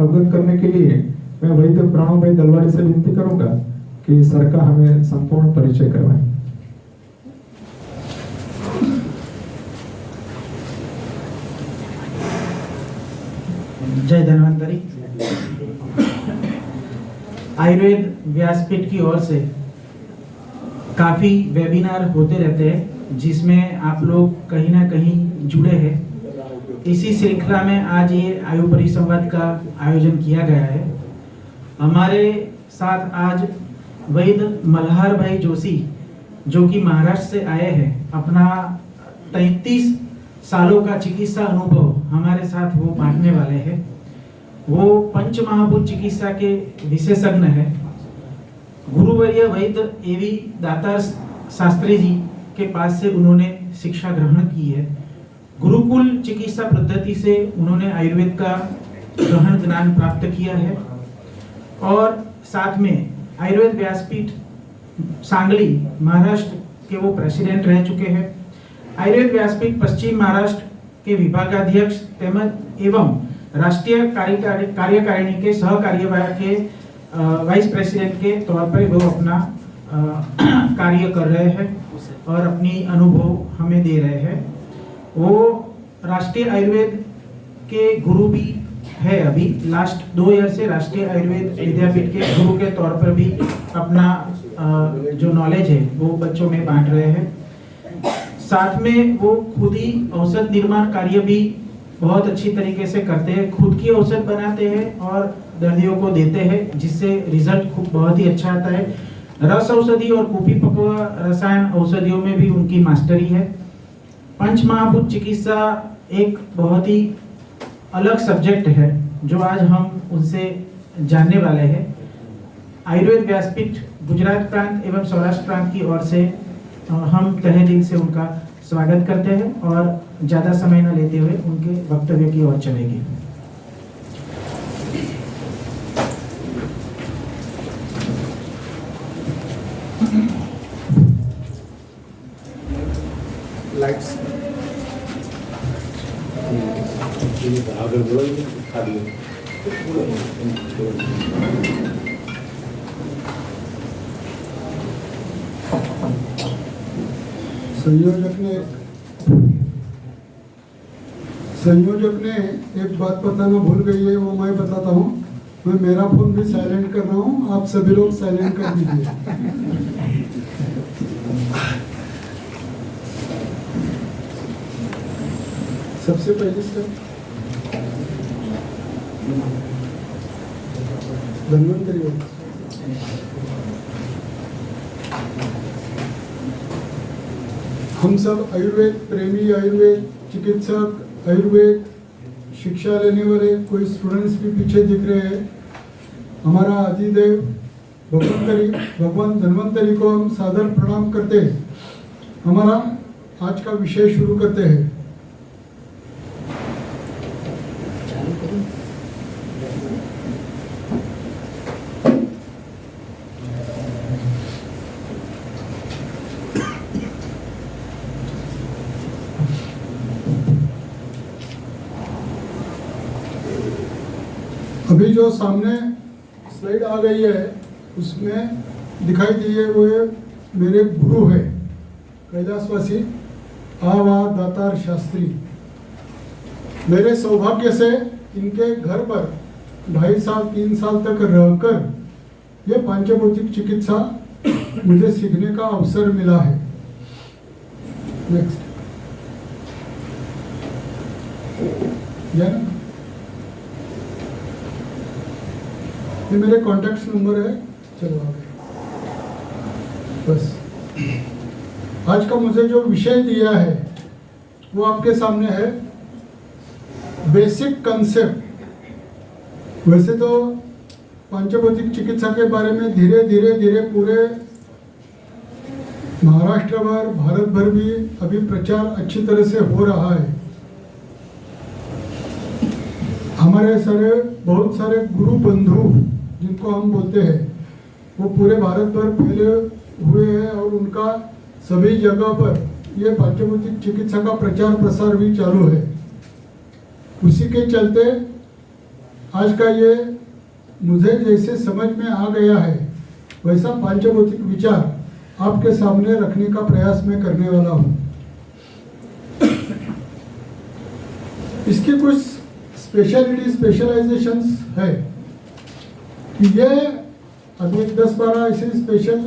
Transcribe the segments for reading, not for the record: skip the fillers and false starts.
अवगत करने के लिए मैं वैद्य प्रणव भाई दलवाड़ी से विनती करूंगा कि सर का हमें संपूर्ण परिचय करवाएं। जय धन्वंतरी। आयुर्वेद व्यासपीठ की ओर से काफी वेबिनार होते रहते हैं जिसमें आप लोग कहीं ना कहीं जुड़े हैं। इसी श्रृंखला में आज ये आयु परिसंवाद का आयोजन किया गया है। हमारे साथ आज वैद्य मल्हार भाई जोशी जो कि महाराष्ट्र से आए हैं, अपना 33 सालों का चिकित्सा अनुभव हमारे साथ वो बांटने वाले हैं। वो पंच महाभूत चिकित्सा के विशेषज्ञ है। गुरुवर्य वैद्य एवी दातार शास्त्री जी के पास से उन्होंने शिक्षा ग्रहण की है। गुरुकुल चिकित्सा पद्धति से उन्होंने आयुर्वेद का गहन ज्ञान प्राप्त किया है और साथ में आयुर्वेद व्यासपीठ सांगली महाराष्ट्र के वो प्रेसिडेंट रह चुके हैं। आयुर्वेद व्यासपीठ पश्चिम महाराष्ट्र के विभागाध्यक्ष एवं राष्ट्रीय कार्यकारिणी के सहकार्यवाह के वाइस प्रेसिडेंट के तौर पर वो अपना कार्य कर रहे हैं और अपनी अनुभव हमें दे रहे हैं। वो राष्ट्रीय आयुर्वेद के गुरु भी है। अभी लास्ट 2 ईयर से राष्ट्रीय आयुर्वेद विद्यापीठ के गुरु के तौर पर भी अपना जो नॉलेज है वो बच्चों में बांट रहे हैं। साथ में वो खुद ही औषध निर्माण कार्य भी बहुत अच्छी तरीके से करते हैं। खुद की औषध बनाते हैं और दर्दियों को देते हैं, जिससे रिजल्ट बहुत ही अच्छा आता है। रस औषधि और कुपीपक्व रसायन औषधियों में भी उनकी मास्टरी है। पंच महाभूत चिकित्सा एक बहुत ही अलग सब्जेक्ट है जो आज हम उनसे जानने वाले हैं। आयुर्वेद व्यासपीठ गुजरात प्रांत एवं सौराष्ट्र प्रांत की ओर से हम तहे दिल से उनका स्वागत करते हैं और ज्यादा समय न लेते हुए उनके वक्तव्य की ओर चलेंगे। लाइट्स संयोजक ने एक बात बताना भूल गई है, वो मैं बताता हूँ। मैं मेरा फोन भी साइलेंट कर रहा हूँ, आप सभी लोग साइलेंट कर दीजिए। सबसे पहले स्टेप धन्वंतरी। हम सब आयुर्वेद प्रेमी, आयुर्वेद चिकित्सक, आयुर्वेद शिक्षा लेने वाले कोई स्टूडेंट्स भी पीछे दिख रहे हैं। हमारा आदिदेव भगवान धन्वंतरी को हम सादर प्रणाम करते हैं। हमारा आज का विषय शुरू करते हैं। अभी जो सामने स्लाइड आ गई है उसमें दिखाई दी है वो मेरे गुरु है कैलाशवासी आवा दातार शास्त्री। मेरे सौभाग्य से इनके घर पर 2.5 साल 3 साल तक रहकर ये पांचभौतिक चिकित्सा मुझे सीखने का अवसर मिला है। नेक्स्ट ये मेरे कॉन्टैक्ट नंबर है। चलो आगे बस। आज का मुझे जो विषय दिया है वो आपके सामने है, बेसिक कंसेप्ट। वैसे तो पांचभौतिक चिकित्सा के बारे में धीरे धीरे पूरे महाराष्ट्र भर, भारत भर भी अभी प्रचार अच्छी तरह से हो रहा है। हमारे बहुत सारे गुरु बंधु जिनको हम बोलते हैं वो पूरे भारत भर फैले हुए हैं और उनका सभी जगह पर ये पांचभौतिक चिकित्सा का प्रचार प्रसार भी चालू है। उसी के चलते आज का ये मुझे जैसे समझ में आ गया है वैसा पांचभौतिक विचार आपके सामने रखने का प्रयास मैं करने वाला हूँ। इसकी कुछ स्पेशलाइजेशंस है कि ये अभी 10-12 ऐसी स्पेशल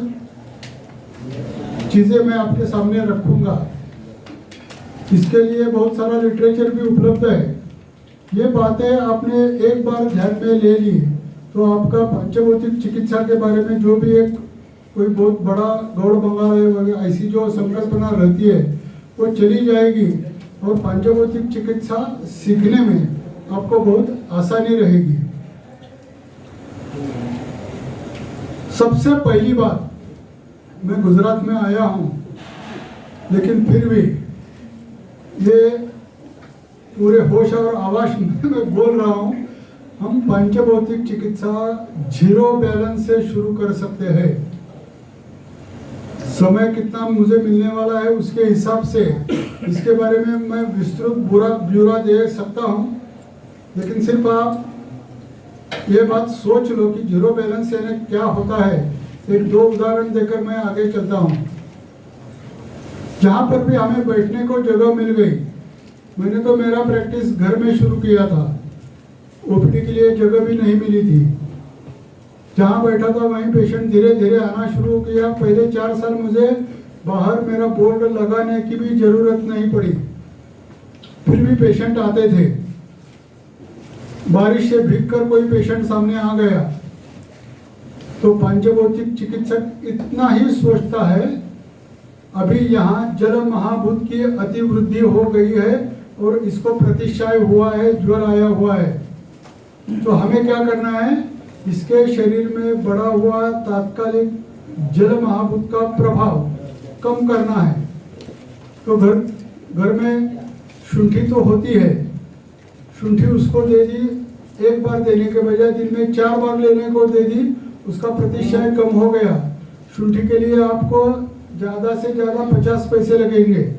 चीज़ें मैं आपके सामने रखूँगा। इसके लिए बहुत सारा लिटरेचर भी उपलब्ध है। ये बातें आपने एक बार ध्यान में ले ली तो आपका पंचभौतिक चिकित्सा के बारे में जो भी एक कोई बहुत बड़ा गौड़ बंगाल वगैरह ऐसी जो संकल्पना रहती है वो चली जाएगी और पंचभौतिक चिकित्सा सीखने में आपको बहुत आसानी रहेगी। सबसे पहली बात, मैं गुजरात में आया हूँ लेकिन फिर भी ये पूरे होश और आवाज में मैं बोल रहा हूँ, हम पंचभौतिक चिकित्सा 0 बैलेंस से शुरू कर सकते हैं। समय कितना मुझे मिलने वाला है उसके हिसाब से इसके बारे में मैं विस्तृत ब्यौरा दे सकता हूँ, लेकिन सिर्फ आप ये बात सोच लो कि 0 बैलेंस यानी क्या होता है। 1-2 उदाहरण देकर मैं आगे चलता हूँ। जहाँ पर भी हमें बैठने को जगह मिल गई, मैंने तो मेरा प्रैक्टिस घर में शुरू किया था, ओपीडी के लिए जगह भी नहीं मिली थी। जहाँ बैठा था वहीं पेशेंट धीरे धीरे आना शुरू किया। पहले 4 साल मुझे बाहर मेरा बोर्ड लगाने की भी जरूरत नहीं पड़ी, फिर भी पेशेंट आते थे। बारिश से भीगकर कोई पेशेंट सामने आ गया तो पंचभौतिक चिकित्सक इतना ही सोचता है, अभी यहाँ जल महाभूत की अतिवृद्धि हो गई है और इसको प्रतिशाय हुआ है, ज्वर आया हुआ है, तो हमें क्या करना है, इसके शरीर में बढ़ा हुआ तात्कालिक जल महाभूत का प्रभाव कम करना है। तो घर में शुंठी तो होती है, शुंठी उसको दे दी, एक बार देने के बजाय दिन में 4 बार लेने को दे दी, उसका प्रतिशय कम हो गया। शुंठी के लिए आपको ज़्यादा से ज़्यादा 50 पैसे लगेंगे।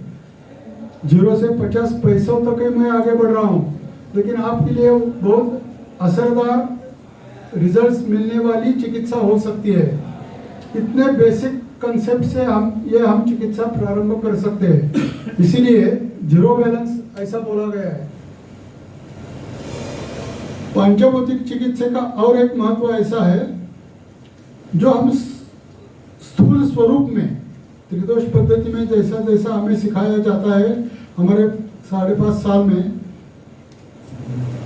0 से 50 पैसों तक ही मैं आगे बढ़ रहा हूँ, लेकिन आपके लिए बहुत असरदार रिजल्ट्स मिलने वाली चिकित्सा हो सकती है। इतने बेसिक कंसेप्ट से हम चिकित्सा प्रारंभ कर सकते हैं, इसीलिए 0 बैलेंस ऐसा बोला गया है। पंचभौतिक चिकित्सा का और एक महत्व ऐसा है, जो हम स्थूल स्वरूप में त्रिदोष पद्धति में जैसा जैसा हमें सिखाया जाता है हमारे 5.5 साल में,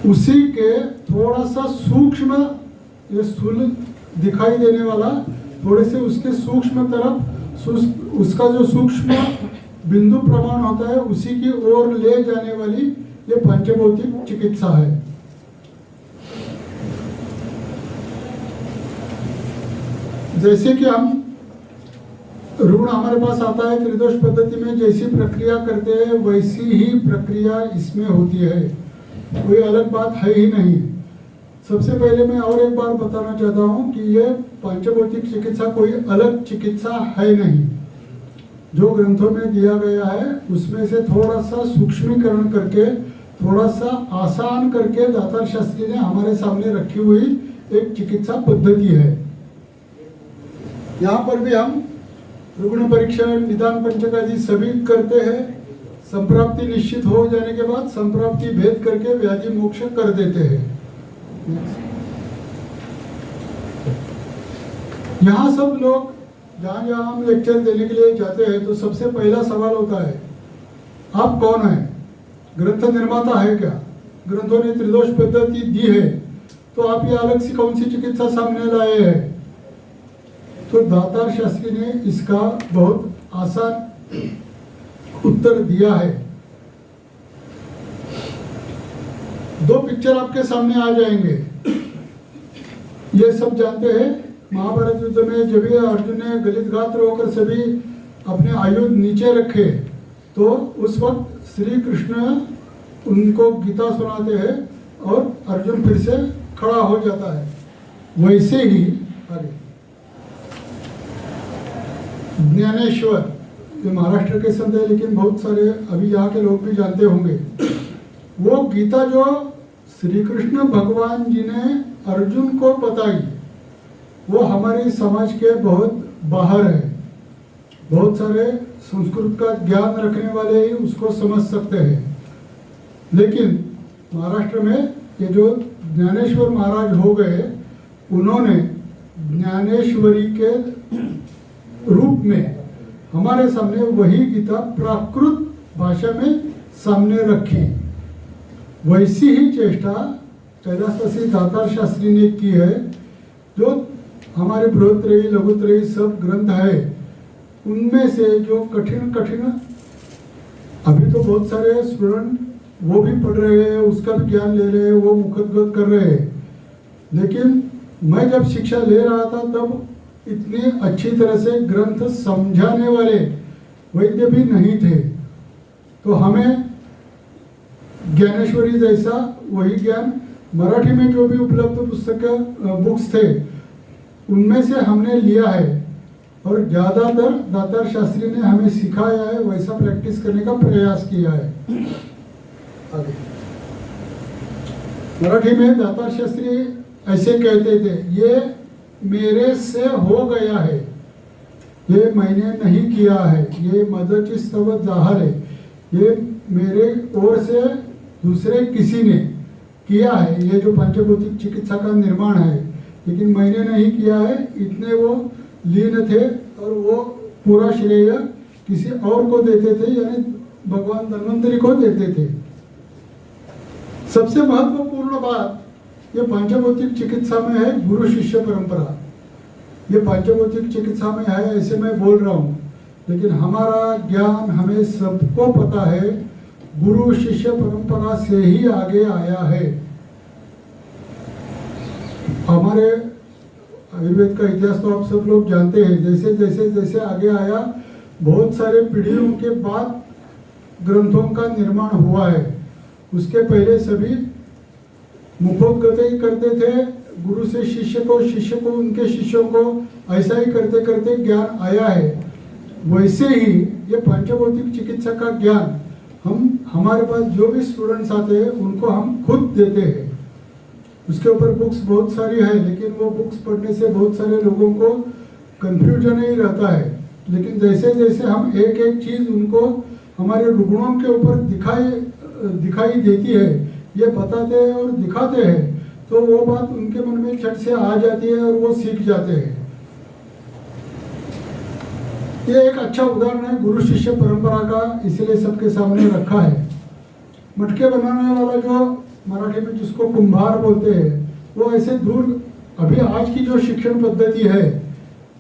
उसी के थोड़ा सा सूक्ष्म, ये स्थूल दिखाई देने वाला, थोड़े से उसके सूक्ष्म तरफ उसका जो सूक्ष्म बिंदु प्रमाण होता है उसी की ओर ले जाने वाली ये पंचभौतिक चिकित्सा है। जैसे कि हम रुग्ण हमारे पास आता है त्रिदोष पद्धति में, जैसी प्रक्रिया करते हैं वैसी ही प्रक्रिया इसमें होती है, कोई अलग बात है ही नहीं। सबसे पहले मैं और एक बार बताना चाहता हूं कि यह पंचभौतिक चिकित्सा कोई अलग चिकित्सा है नहीं। जो ग्रंथों में दिया गया है उसमें से थोड़ा सा सूक्ष्मीकरण करके, थोड़ा सा आसान करके दातार शास्त्री ने हमारे सामने रखी हुई एक चिकित्सा पद्धति है। यहाँ पर भी हम रुग्ण परीक्षण, निदान पंचक सभी करते हैं। संप्राप्ति निश्चित हो जाने के बाद संप्राप्ति भेद करके व्याधि मोक्ष कर देते हैं। यहाँ सब लोग जहाँ हम लेक्चर देने के लिए जाते हैं तो सबसे पहला सवाल होता है, आप कौन है? ग्रंथ निर्माता है क्या? ग्रंथों ने त्रिदोष पद्धति दी है तो आप ये अलग सी कौन सी चिकित्सा सामने लाए हैं? तो दातार शास्त्री ने इसका बहुत आसान उत्तर दिया है। 2 पिक्चर आपके सामने आ जाएंगे। ये सब जानते हैं, महाभारत युद्ध में जब अर्जुन ने गलित गात्र होकर सभी अपने आयुध नीचे रखे तो उस वक्त श्री कृष्ण उनको गीता सुनाते हैं और अर्जुन फिर से खड़ा हो जाता है। वैसे ही आगे ज्ञानेश्वर, ये महाराष्ट्र के संत है लेकिन बहुत सारे अभी यहाँ के लोग भी जानते होंगे, वो गीता जो श्री कृष्ण भगवान जी ने अर्जुन को बताई, वो हमारी समाज के बहुत बाहर है। बहुत सारे संस्कृत का ज्ञान रखने वाले ही उसको समझ सकते हैं, लेकिन महाराष्ट्र में ये जो ज्ञानेश्वर महाराज हो गए, उन्होंने ज्ञानेश्वरी के रूप में हमारे सामने वही गीता प्राकृत भाषा में सामने रखी। वैसी ही चेष्टा कैलाशवासी दातार शास्त्री ने की है। जो हमारे बृहत्त्रयी लघुत्रयी सब ग्रंथ है, उनमें से जो कठिन कठिन, अभी तो बहुत सारे स्टूडेंट वो भी पढ़ रहे हैं, उसका भी ज्ञान ले रहे हैं, वो मुखोद्गत कर रहे हैं, लेकिन मैं जब शिक्षा ले रहा था तब इतनी अच्छी तरह से ग्रंथ समझाने वाले वैद्य भी नहीं थे। तो हमें ज्ञानेश्वरी जैसा वही ज्ञान मराठी में जो भी उपलब्ध पुस्तक बुक्स थे उनमें से हमने लिया है, और ज़्यादातर दातार शास्त्री ने हमें सिखाया है, वैसा प्रैक्टिस करने का प्रयास किया है। आगे मराठी में दातार शास्त्री ऐसे कहते थे, ये मेरे से हो गया है, ये मैंने नहीं किया है, ये मदची स्तव जाहल है, ये मेरे ओर से दूसरे किसी ने किया है, ये जो पंचभौतिक चिकित्सा का निर्माण है, लेकिन मैंने नहीं किया है। इतने वो लीन थे और वो पूरा श्रेय किसी और को देते थे, यानी भगवान धन्वंतरी को देते थे। सबसे महत्वपूर्ण बात ये पंचभौतिक चिकित्सा में है गुरु शिष्य परंपरा। ये पंचभौतिक चिकित्सा में है ऐसे मैं बोल रहा हूँ, लेकिन हमारा ज्ञान हमें सबको पता है गुरु शिष्य परंपरा से ही आगे आया है। हमारे आयुर्वेद का इतिहास तो आप सब लोग जानते हैं, जैसे जैसे जैसे आगे आया, बहुत सारे पीढ़ियों के बाद ग्रंथों का निर्माण हुआ है। उसके पहले सभी मुखोद्गत ही करते थे, गुरु से शिष्य को, शिष्य को उनके शिष्यों को, ऐसा ही करते करते ज्ञान आया है। वैसे ही ये पंचभौतिक चिकित्सा का ज्ञान हमारे पास जो भी स्टूडेंट्स आते हैं उनको हम खुद देते हैं। उसके ऊपर बुक्स बहुत सारी है, लेकिन वो बुक्स पढ़ने से बहुत सारे लोगों को कंफ्यूजन ही रहता है। लेकिन जैसे जैसे हम एक एक चीज़ उनको हमारे रुग्णों के ऊपर दिखाई देती है, ये बताते हैं और दिखाते हैं, तो वो बात उनके मन में झट से आ जाती है और वो सीख जाते हैं। ये एक अच्छा उदाहरण है गुरु शिष्य परंपरा का, इसलिए सबके सामने रखा है। मटके बनाने वाला जो मराठी में जिसको कुंभार बोलते हैं, वो ऐसे दूर, अभी आज की जो शिक्षण पद्धति है,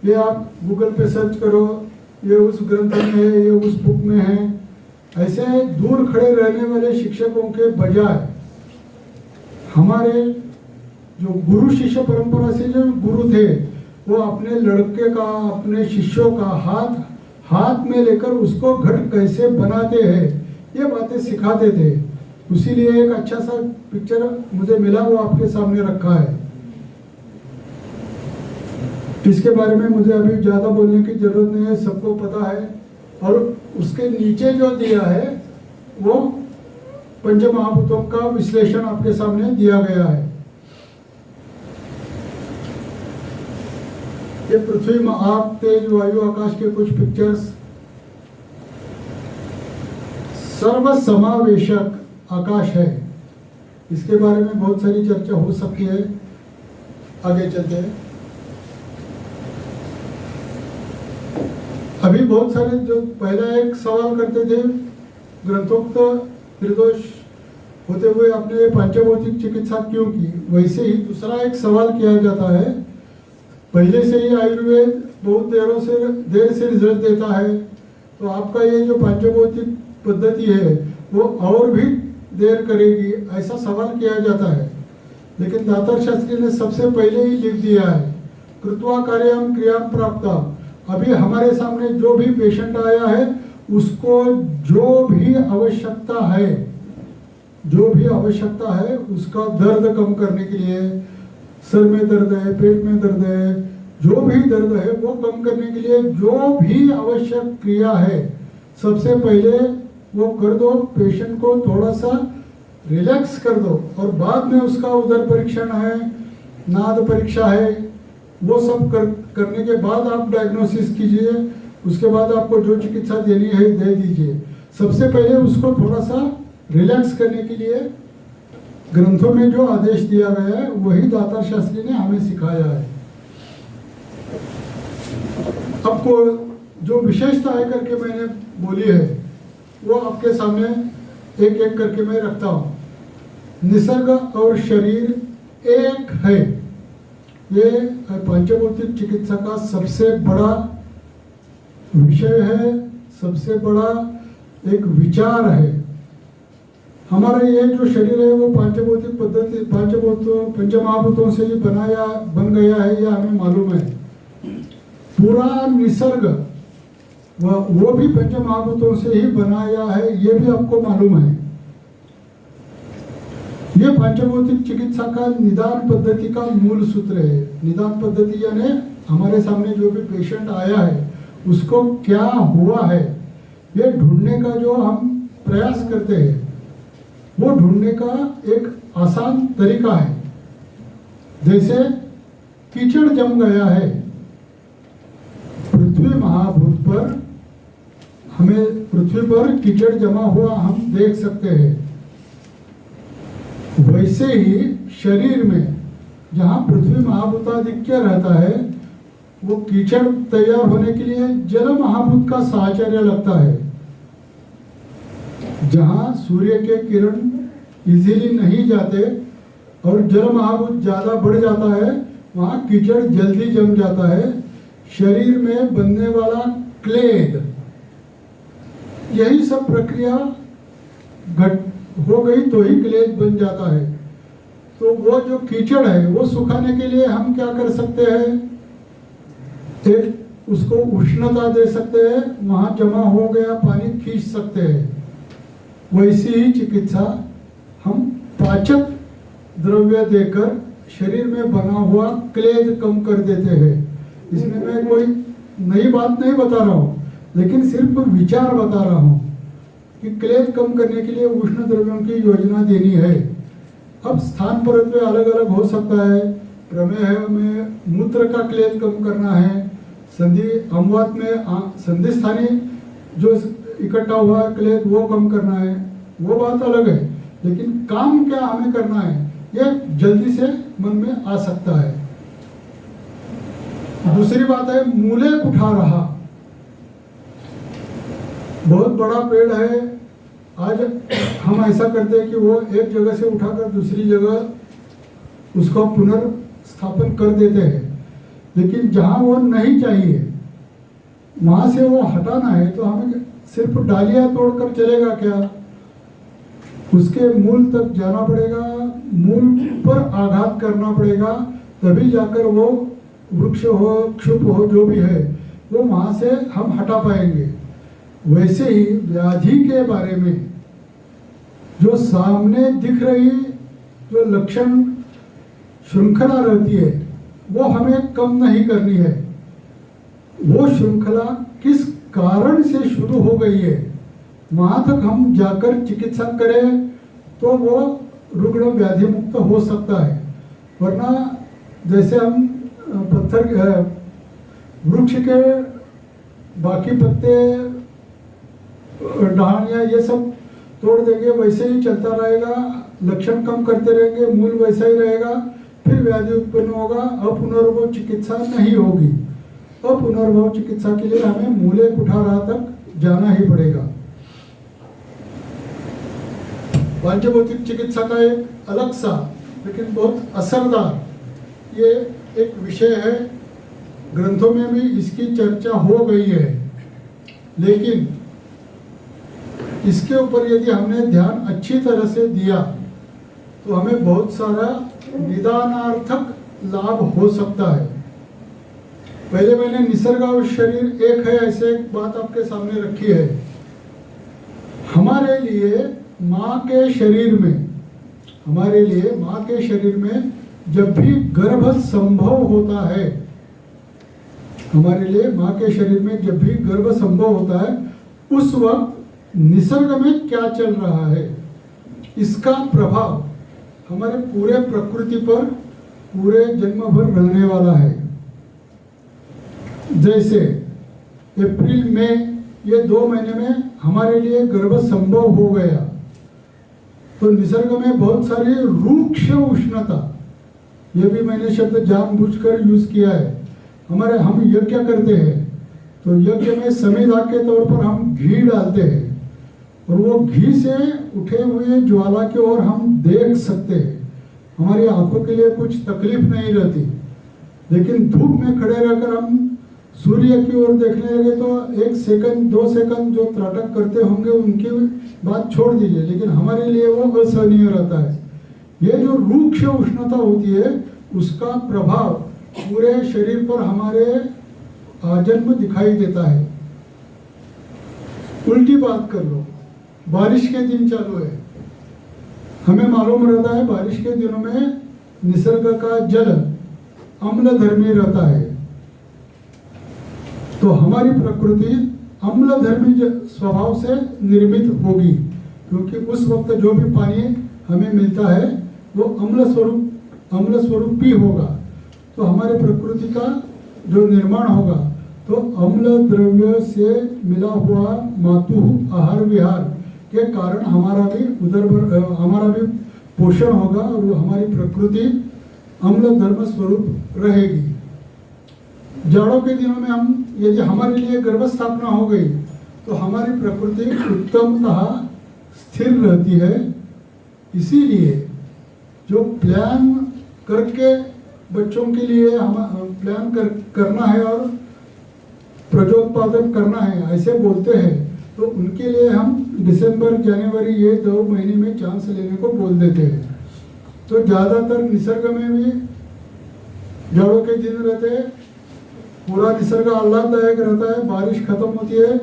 ये आप गूगल पे सर्च करो, ये उस ग्रंथ में है, ये उस बुक में है, ऐसे दूर खड़े रहने वाले शिक्षकों के बजाय हमारे जो गुरु शिष्य परंपरा से जो गुरु थे, वो अपने लड़के का, अपने शिष्यों का हाथ में लेकर उसको घट कैसे बनाते हैं, ये बातें सिखाते थे। इसीलिए एक अच्छा सा पिक्चर मुझे मिला, वो आपके सामने रखा है। इसके बारे में मुझे अभी ज़्यादा बोलने की जरूरत नहीं है, सबको पता है। और उसके नीचे जो दिया है वो पंच महाभूतों का विश्लेषण आपके सामने दिया गया है। ये पृथ्वी में आग, तेज, वायु, आकाश के कुछ पिक्चर्स। सर्व समावेशक आकाश है, इसके बारे में बहुत सारी चर्चा हो सकती है, आगे चलते हैं। अभी बहुत सारे जो पहला एक सवाल करते थे, ग्रंथोक्त निर्दोष होते हुए आपने पंचभौतिक चिकित्सा क्यों की, वैसे ही दूसरा एक सवाल किया जाता है, पहले से ही आयुर्वेद बहुत देर से रिजल्ट देता है, तो आपका ये जो पंचभौतिक पद्धति है वो और भी देर करेगी, ऐसा सवाल किया जाता है। लेकिन दातार शास्त्री ने सबसे पहले ही लिख दिया है, कृत्वा कार्यम क्रियाम प्राप्ता। अभी हमारे सामने जो भी पेशेंट आया है उसको जो भी आवश्यकता है उसका दर्द कम करने के लिए, सर में दर्द है, पेट में दर्द है, जो भी दर्द है वो कम करने के लिए जो भी आवश्यक क्रिया है सबसे पहले वो कर दो। पेशेंट को थोड़ा सा रिलैक्स कर दो और बाद में उसका उदर परीक्षण है, नाद परीक्षा है, वो सब करने के बाद आप डायग्नोसिस कीजिए। उसके बाद आपको जो चिकित्सा देनी है दे दीजिए। सबसे पहले उसको थोड़ा सा रिलैक्स करने के लिए ग्रंथों में जो आदेश दिया गया है वही दातार शास्त्री ने हमें सिखाया है। आपको जो विशेषता है करके मैंने बोली है वो आपके सामने एक एक करके मैं रखता हूँ। निसर्ग और शरीर एक है, ये पंचभौतिक चिकित्सा का सबसे बड़ा विषय है, सबसे बड़ा एक विचार है। हमारा ये जो शरीर है वो पांचभौतिक पद्धति पंचमहाभूतों से ही बन गया है, यह हमें मालूम है। पूरा निसर्ग वो भी पंचमहाभूतों से ही बनाया है, ये भी आपको मालूम है। ये पंचभौतिक चिकित्सा का निदान पद्धति का मूल सूत्र है। निदान पद्धति यानी हमारे सामने जो भी पेशेंट आया है उसको क्या हुआ है ये ढूंढने का जो हम प्रयास करते हैं, वो ढूंढने का एक आसान तरीका है। जैसे कीचड़ जम गया है पृथ्वी महाभूत पर, हमें पृथ्वी पर कीचड़ जमा हुआ हम देख सकते हैं। वैसे ही शरीर में जहाँ पृथ्वी महाभूताधिक्य रहता है वो कीचड़ तैयार होने के लिए जल महाभूत का साहचर्य लगता है। जहाँ सूर्य के किरण इजीली नहीं जाते और जल महाभूत ज्यादा बढ़ जाता है वहाँ कीचड़ जल्दी जम जाता है। शरीर में बनने वाला क्लेद, यही सब प्रक्रिया हो गई तो ही क्लेद बन जाता है। तो वो जो कीचड़ है वो सुखाने के लिए हम क्या कर सकते हैं, एक उसको उष्णता दे सकते हैं, वहां जमा हो गया पानी खींच सकते हैं। वैसी ही चिकित्सा हम पाचक द्रव्य देकर शरीर में बना हुआ क्लेद कम कर देते हैं। इसमें मैं कोई नई बात नहीं बता रहा हूँ, लेकिन सिर्फ विचार बता रहा हूँ कि क्लेद कम करने के लिए उष्ण द्रव्यों की योजना देनी है। अब स्थान परत्वे अलग अलग हो सकता है। प्रमेह में मूत्र का क्लेद कम करना है, संधि अमवात में संधि स्थानी जो इकट्ठा हुआ है क्लेद वो कम करना है, वो बात अलग है। लेकिन काम क्या हमें करना है ये जल्दी से मन में आ सकता है। दूसरी बात है मूले उठा रहा। बहुत बड़ा पेड़ है, आज हम ऐसा करते हैं कि वो एक जगह से उठाकर दूसरी जगह उसको पुनर्स्थापन कर देते हैं, लेकिन जहाँ वो नहीं चाहिए वहाँ से वो हटाना है तो हमें सिर्फ डालियाँ तोड़कर चलेगा क्या, उसके मूल तक जाना पड़ेगा, मूल पर आघात करना पड़ेगा, तभी जाकर वो वृक्ष हो क्षुप हो जो भी है वो वहाँ से हम हटा पाएंगे। वैसे ही व्याधि के बारे में जो सामने दिख रही जो लक्षण श्रृंखला रहती है वो हमें कम नहीं करनी है। वो श्रृंखला किस कारण से शुरू हो गई है वहाँ तक हम जाकर चिकित्सा करें तो वो रुग्ण व्याधि मुक्त हो सकता है। वरना जैसे हम पत्थर वृक्ष के बाकी पत्ते डहानियाँ ये सब तोड़ देंगे, वैसे ही चलता रहेगा, लक्षण कम करते रहेंगे, मूल वैसा ही रहेगा, फिर व्याधि उत्पन्न होगा, अपुनर्भव चिकित्सा नहीं होगी। अपुनर्भव चिकित्सा के लिए हमें मूले कुठारा तक जाना ही पड़ेगा। पंचभौतिक चिकित्सा का एक अलग सा लेकिन बहुत असरदार ये एक विषय है। ग्रंथों में भी इसकी चर्चा हो गई है, लेकिन इसके ऊपर यदि हमने ध्यान अच्छी तरह से दिया तो हमें बहुत सारा निदानार्थक लाभ हो सकता है। पहले मैंने निसर्ग और शरीर एक है ऐसे एक बात आपके सामने रखी है। हमारे लिए माँ के शरीर में जब भी गर्भ संभव होता है, हमारे लिए माँ के शरीर में जब भी गर्भ संभव होता है उस वक्त निसर्ग में क्या चल रहा है इसका प्रभाव हमारे पूरे प्रकृति पर पूरे जन्म भर रहने वाला है। जैसे अप्रैल में ये 2 महीने में हमारे लिए गर्भ संभव हो गया, तो निसर्ग में बहुत सारी रूक्ष उष्णता, ये भी मैंने शब्द जानबूझकर यूज किया है। हम यज्ञ करते हैं तो यज्ञ में समिधा के तौर पर हम घी डालते हैं और वो घी से उठे हुए ज्वाला की ओर हम देख सकते हैं। हमारी आंखों के लिए कुछ तकलीफ नहीं रहती, लेकिन धूप में खड़े रहकर हम सूर्य की ओर देखने लगे तो 1 सेकंड 2 सेकंड जो त्राटक करते होंगे उनकी बात छोड़ दीजिए, लेकिन हमारे लिए वो असहनीय रहता है। ये जो रूक्ष उष्णता होती है उसका प्रभाव पूरे शरीर पर हमारे आजन्म दिखाई देता है। उल्टी बात कर लो, बारिश के दिन चालू है, हमें मालूम रहता है बारिश के दिनों में निसर्ग का जल अम्लधर्मी रहता है, तो हमारी प्रकृति अम्लधर्मी स्वभाव से निर्मित होगी, क्योंकि उस वक्त जो भी पानी हमें मिलता है वो अम्ल स्वरूप भी होगा। तो हमारे प्रकृति का जो निर्माण होगा तो अम्ल द्रव्य से मिला हुआ मातु आहार विहार के कारण हमारा भी पोषण होगा और हमारी प्रकृति अम्ल धर्म स्वरूप रहेगी। जाड़ों के दिनों में यदि हमारे लिए गर्भ स्थापना हो गई तो हमारी प्रकृति उत्तमतः स्थिर रहती है। इसीलिए जो प्लान करके बच्चों के लिए हम प्लान करना है और प्रजोत्पादन करना है ऐसे बोलते हैं, तो उनके लिए हम दिसंबर जनवरी ये 2 महीने में चांस लेने को बोल देते हैं। तो ज़्यादातर निसर्ग में भी जाड़ों के दिन रहते हैं, पूरा निसर्ग आह्लाददायक रहता है, बारिश खत्म होती है,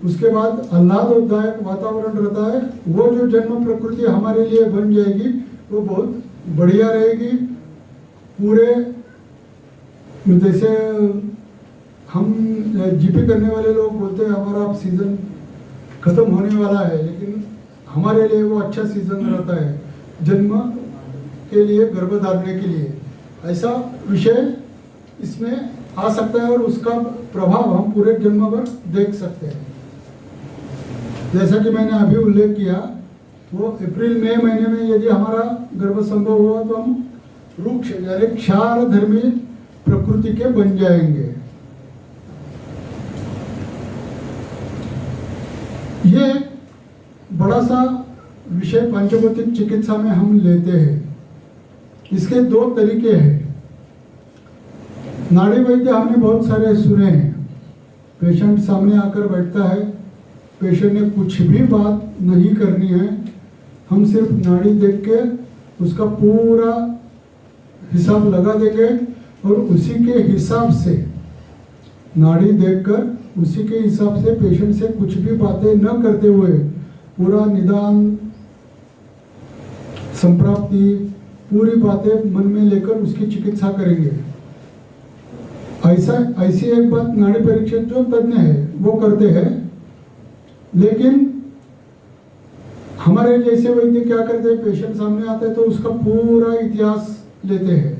उसके बाद आह्लाददायक वातावरण रहता है। वो जो जन्म प्रकृति हमारे लिए बन जाएगी वो बहुत बढ़िया रहेगी। पूरे जैसे हम जीपी करने वाले लोग बोलते हैं हमारा अब सीजन खत्म होने वाला है, लेकिन हमारे लिए वो अच्छा सीजन रहता है जन्म के लिए, गर्भधारणे के लिए। ऐसा विषय इसमें आ सकता है और उसका प्रभाव हम पूरे जन्म भर देख सकते हैं। जैसा कि मैंने अभी उल्लेख किया, वो अप्रैल मई महीने में यदि हमारा गर्भ संभव हुआ तो हम रूक्ष यानी क्षार धर्मी प्रकृति के बन जाएंगे। ये बड़ा सा विषय पंचभौतिक चिकित्सा में हम लेते हैं। इसके 2 तरीके हैं। नाड़ी वैद्य हमने बहुत सारे सुने हैं। पेशेंट सामने आकर बैठता है, पेशेंट ने कुछ भी बात नहीं करनी है, हम सिर्फ नाड़ी देख के उसका पूरा हिसाब लगा देंगे और उसी के हिसाब से नाड़ी देखकर उसी के हिसाब से पेशेंट से कुछ भी बातें न करते हुए पूरा निदान संप्राप्ति पूरी बातें मन में लेकर उसकी चिकित्सा करेंगे। ऐसी एक बात नाड़ी परीक्षक जो तज्ञ है वो करते हैं, लेकिन हमारे जैसे वैद्य क्या करते हैं, पेशेंट सामने आता है तो उसका पूरा इतिहास लेते हैं।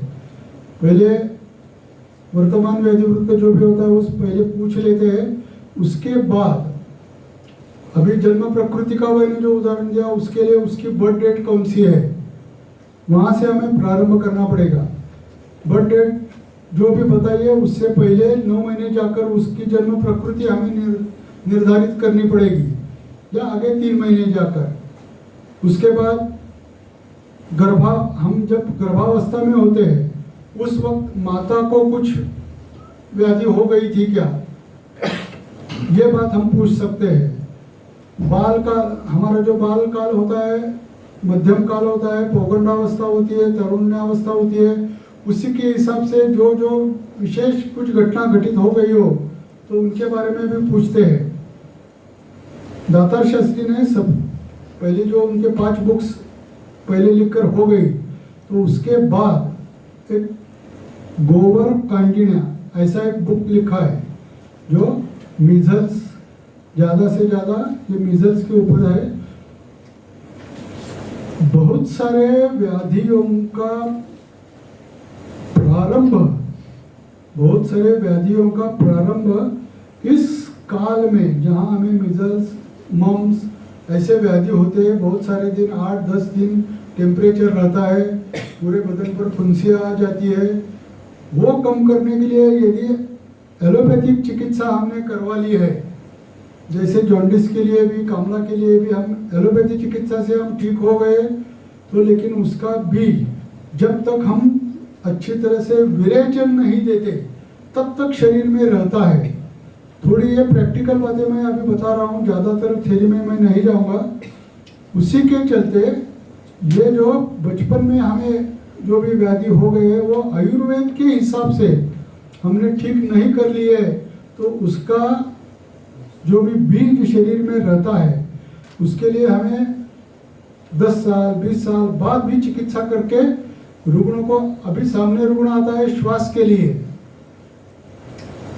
पहले वर्तमान व्याधिवृत्त जो भी होता है उस पहले पूछ लेते हैं, उसके बाद अभी जन्म प्रकृति का मैंने जो उदाहरण दिया उसके लिए उसकी बर्थ डेट कौन सी है, वहां से हमें प्रारंभ करना पड़ेगा। बर्थ डेट जो भी बताइए उससे पहले 9 महीने जाकर उसकी जन्म प्रकृति हमें निर्धारित करनी पड़ेगी, या आगे 3 महीने जाकर। उसके बाद हम जब गर्भावस्था में होते हैं उस वक्त माता को कुछ व्याधि हो गई थी क्या, ये बात हम पूछ सकते हैं। बाल काल, हमारा जो बाल काल होता है, मध्यम काल होता है, पौगंडावस्था होती है, तरुण्यावस्था होती है, उसी के हिसाब से जो जो विशेष कुछ घटना घटित हो गई हो तो उनके बारे में भी पूछते हैं। दातार शास्त्री ने सब पहले जो उनके 5 बुक्स पहले लिखकर हो गई, तो उसके बाद एक गोवर कांडिन्या ऐसा एक बुक लिखा है जो मीजल्स, ज़्यादा से ज़्यादा ये मीजल्स के ऊपर है। बहुत सारे व्याधियों का प्रारंभ इस काल में, जहां हमें मिजल्स, मम्स ऐसे व्याधि होते हैं, बहुत सारे दिन 8-10 दिन टेम्परेचर रहता है, पूरे बदन पर फुंसियाँ आ जाती है। वो कम करने के लिए यदि एलोपैथिक चिकित्सा हमने करवा ली है, जैसे जॉन्डिस के लिए भी, कामला के लिए भी हम एलोपैथी चिकित्सा से हम ठीक हो गए, तो लेकिन उसका भी जब तक हम अच्छी तरह से विरेचन नहीं देते तब तक शरीर में रहता है। थोड़ी ये प्रैक्टिकल बातें मैं अभी बता रहा हूँ, ज़्यादातर थ्योरी में मैं नहीं जाऊँगा। उसी के चलते ये जो बचपन में हमें जो भी व्याधि हो गए हैं वो आयुर्वेद के हिसाब से हमने ठीक नहीं कर लिए, तो उसका जो भी बीज शरीर में रहता है उसके लिए हमें 10 साल 20 साल बाद भी चिकित्सा करके रुग्णों को, अभी सामने रुग्ण आता है श्वास के लिए,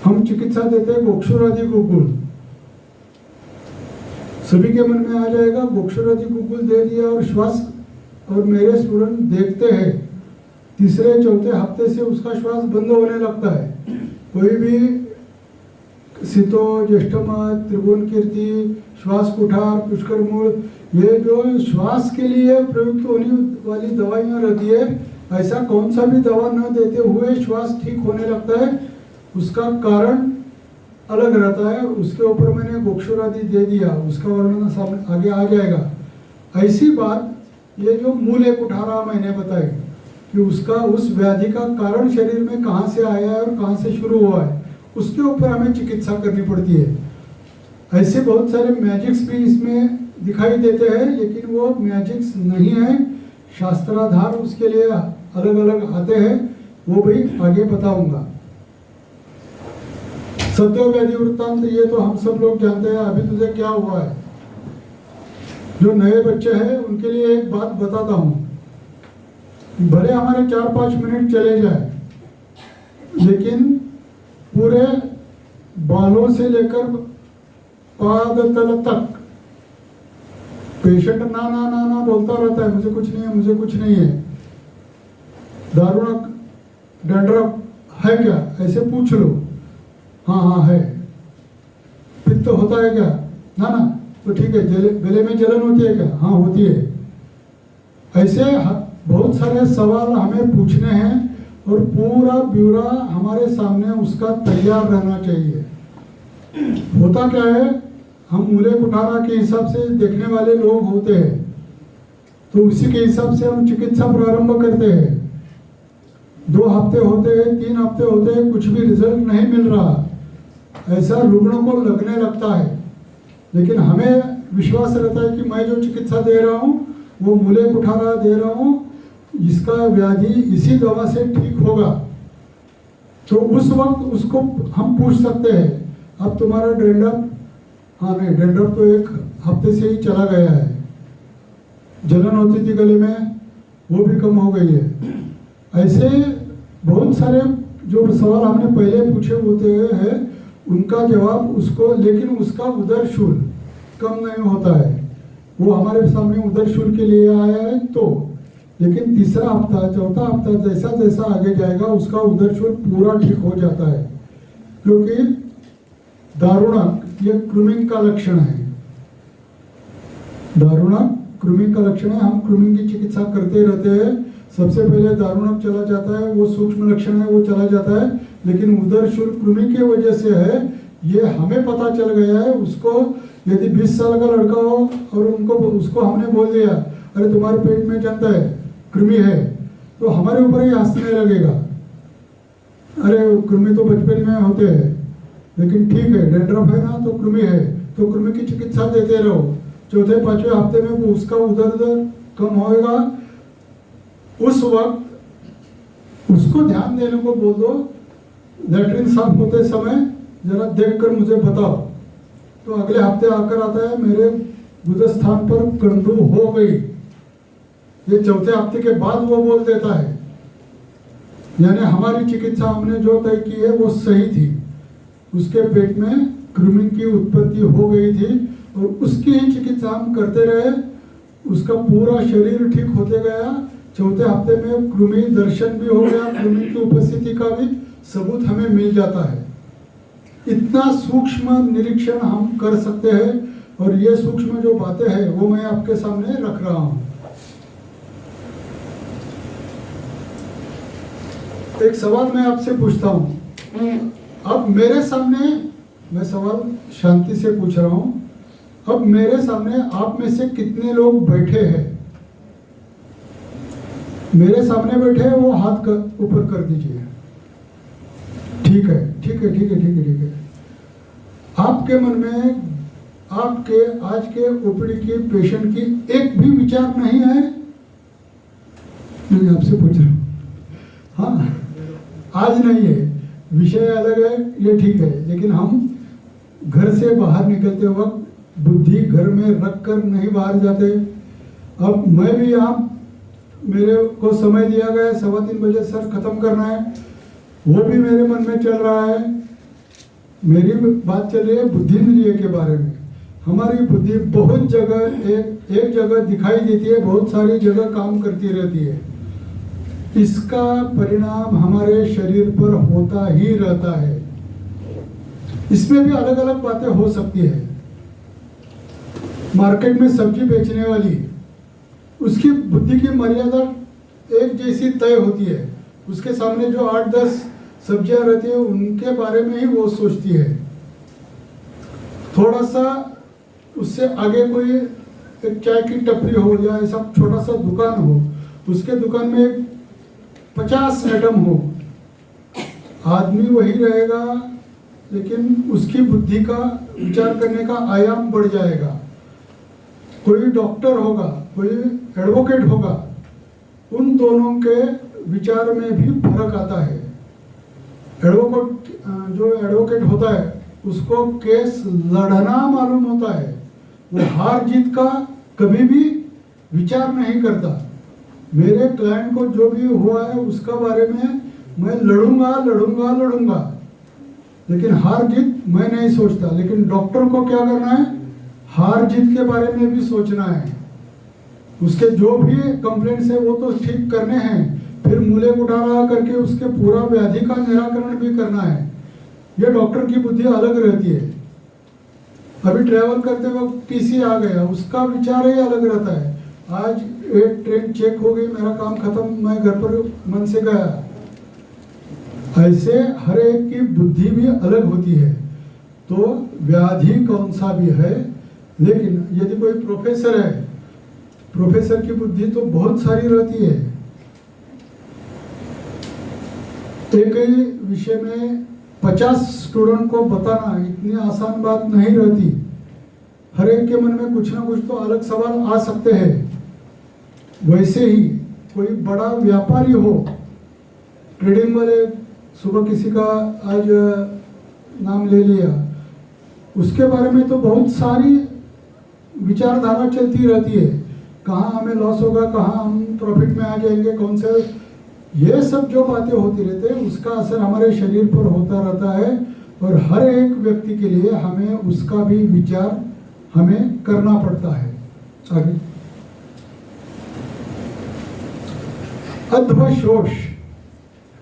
हम चिकित्सा देते हैं गोक्षुरादि गुगुल। सभी के मन में आ जाएगा गोक्षुरादि गुगुल दे दिया और श्वास, और मेरे स्टूडेंट देखते हैं तीसरे चौथे हफ्ते से उसका श्वास बंद होने लगता है। कोई भी सितो, ज्येष्ठमा, त्रिभुवन कीर्ति, श्वास कुठार, पुष्कर मूल, ये जो श्वास के लिए प्रयुक्त होने वाली दवाइयाँ रहती है, ऐसा कौन सा भी दवा न देते हुए श्वास ठीक होने लगता है, उसका कारण अलग रहता है। उसके ऊपर मैंने गोक्षुरादि दे दिया, उसका वर्णन सामने आगे आ जाएगा। ऐसी बात ये जो मूल कुठारा मैंने बताई कि उसका, उस व्याधि का कारण शरीर में कहाँ से आया है और कहाँ से शुरू हुआ है, उसके ऊपर हमें चिकित्सा करनी पड़ती है। ऐसे बहुत सारे मैजिक्स भी इसमें दिखाई देते हैं, लेकिन वो मैजिक्स नहीं है, शास्त्राधार उसके लिए अलग अलग आते हैं, वो भी आगे बताऊंगा। सत्य व्याधि वृत्तांत ये तो हम सब लोग जानते हैं। अभी तुझे क्या हुआ है, जो नए बच्चे हैं उनके लिए एक बात बताता हूँ, भले हमारे 4-5 मिनट चले जाए, लेकिन पूरे बालों से लेकर पाद तल तक पेशेंट ना ना ना ना बोलता रहता है, मुझे कुछ नहीं है, मुझे कुछ नहीं है। दारुण डैंड्रफ है क्या, ऐसे पूछ लो, हाँ हाँ है। पित्त होता है क्या, ना ना, तो ठीक है। गले में जलन होती है क्या, हाँ होती है। ऐसे बहुत सारे सवाल हमें पूछने हैं और पूरा ब्यौरा हमारे सामने उसका तैयार रहना चाहिए। होता क्या है, हम मूले कुठारा के हिसाब से देखने वाले लोग होते हैं, तो उसी के हिसाब से हम चिकित्सा प्रारंभ करते हैं। 2 हफ्ते होते हैं, 3 हफ्ते होते हैं, कुछ भी रिजल्ट नहीं मिल रहा, ऐसा रुग्णों को लगने लगता है। लेकिन हमें विश्वास रहता है कि मैं जो चिकित्सा दे रहा हूँ वो मूले कुठारा दे रहा हूँ, इसका व्याधि इसी दवा से ठीक होगा। तो उस वक्त उसको हम पूछ सकते हैं, अब तुम्हारा डेंड्रफ, हाँ नहीं डेंड्रफ तो 1 हफ्ते से ही चला गया है, जलन होती थी गले में वो भी कम हो गई है। ऐसे बहुत सारे जो सवाल हमने पहले पूछे होते हैं उनका जवाब उसको, लेकिन उसका उदर शुल्क कम नहीं होता है। वो हमारे सामने उदर शुल्क के लिए आया है, तो लेकिन तीसरा हफ्ता, चौथा हफ्ता जैसा जैसा आगे जाएगा उसका उदर शुल्क पूरा ठीक हो जाता है, क्योंकि दारुणक ये कृमिंग का लक्षण है। दारुणक कृमिंग का लक्षण है। हम कृमिंग की चिकित्सा करते रहते हैं। सबसे पहले दारुणक चला जाता है, वो सूक्ष्म लक्षण है, वो चला जाता है, लेकिन उदर शुल्क कृमि की वजह से है, ये हमें पता चल गया है। उसको यदि 20 साल का लड़का हो और उसको हमने बोल दिया अरे तुम्हारे पेट में जंत है, कृमि है, तो हमारे ऊपर ही हंसने लगेगा, अरे कृमि तो बचपन में होते हैं, लेकिन ठीक है डेंड्रफ है ना तो कृमि है, तो कृमि की चिकित्सा देते रहो। 4-5वें हफ्ते में वो उसका उदर कम होएगा। उस वक्त उसको ध्यान देने को बोल दो, लैट्रिन साफ होते समय जरा देखकर मुझे बताओ, तो अगले हफ्ते आकर आता है मेरे गुदस्थान पर कंडू हो गई, ये चौथे हफ्ते के बाद वो बोल देता है। यानी हमारी चिकित्सा हमने जो तय की है वो सही थी, उसके पेट में कृमि की उत्पत्ति हो गई थी और उसकी ही चिकित्सा हम करते रहे उसका पूरा शरीर ठीक होते गया। चौथे हफ्ते में कृमि दर्शन भी हो गया, कृमि की उपस्थिति का भी सबूत हमें मिल जाता है। इतना सूक्ष्म निरीक्षण हम कर सकते हैं और ये सूक्ष्म जो बातें हैं वो मैं आपके सामने रख रहा हूं। एक सवाल मैं आपसे पूछता हूं। अब मेरे सामने, मैं सवाल शांति से पूछ रहा हूं, अब मेरे सामने आप में से कितने लोग बैठे हैं? मेरे सामने बैठे हैं वो हाथ ऊपर कर दीजिए। ठीक है, ठीक है, ठीक है, ठीक है, ठीक है। आपके मन में आपके आज के ओपीडी की पेशेंट की एक भी विचार नहीं है? मैं आपसे पूछ रहा हूँ। हाँ, आज नहीं है, विषय अलग है, ये ठीक है, लेकिन हम घर से बाहर निकलते वक्त बुद्धि घर में रख कर नहीं बाहर जाते। अब मैं भी यहाँ, मेरे को समय दिया गया है 3:15 बजे सर खत्म करना है, वो भी मेरे मन में चल रहा है। मेरी बात चल रही है बुद्धिंद्रिय के बारे में। हमारी बुद्धि बहुत जगह एक जगह दिखाई देती है, बहुत सारी जगह काम करती रहती है। इसका परिणाम हमारे शरीर पर होता ही रहता है। इसमें भी अलग अलग बातें हो सकती है। मार्केट में सब्जी बेचने वाली, उसकी बुद्धि की मर्यादा एक जैसी तय होती है। उसके सामने जो 8-10 सब्जियां रहती है उनके बारे में ही वो सोचती है। थोड़ा सा उससे आगे कोई एक चाय की टपरी हो या ऐसा छोटा सा दुकान हो, उसके दुकान में 50 आइटम हो, आदमी वही रहेगा, लेकिन उसकी बुद्धि का विचार करने का आयाम बढ़ जाएगा। कोई डॉक्टर होगा, कोई एडवोकेट होगा, उन दोनों के विचार में भी फर्क आता है। जो एडवोकेट होता है उसको केस लड़ना मालूम होता है, वो हार जीत का कभी भी विचार नहीं करता। मेरे क्लाइंट को जो भी हुआ है उसका बारे में मैं लड़ूंगा, लेकिन हार जीत मैं नहीं सोचता। लेकिन डॉक्टर को क्या करना है? हार जीत के बारे में भी सोचना है। उसके जो भी कंप्लेंट्स है वो तो ठीक करने हैं, फिर मूले उठाना करके उसके पूरा व्याधि का निराकरण भी करना है। ये डॉक्टर की बुद्धि अलग रहती है। अभी ट्रैवल करते वक्त टीसी आ गया, उसका विचार ही अलग रहता है। आज एक ट्रेन चेक हो गई, मेरा काम खत्म, मैं घर पर मन से गया। ऐसे हर एक की बुद्धि भी अलग होती है। तो व्याधि कौन सा भी है, लेकिन यदि कोई प्रोफेसर है, प्रोफेसर की बुद्धि तो बहुत सारी रहती है। एक ही विषय में 50 स्टूडेंट को बताना इतनी आसान बात नहीं रहती। हर एक के मन में कुछ ना कुछ तो अलग सवाल आ सकते हैं। वैसे ही कोई बड़ा व्यापारी हो, ट्रेडिंग वाले, सुबह किसी का आज नाम ले लिया, उसके बारे में तो बहुत सारी विचारधारा चलती रहती है। कहाँ हमें लॉस होगा, कहाँ हम प्रॉफिट में आ जाएंगे, कौन से, ये सब जो बातें होती रहती है उसका असर हमारे शरीर पर होता रहता है। और हर एक व्यक्ति के लिए हमें उसका भी विचार हमें करना पड़ता है। आगे अध्वशोष,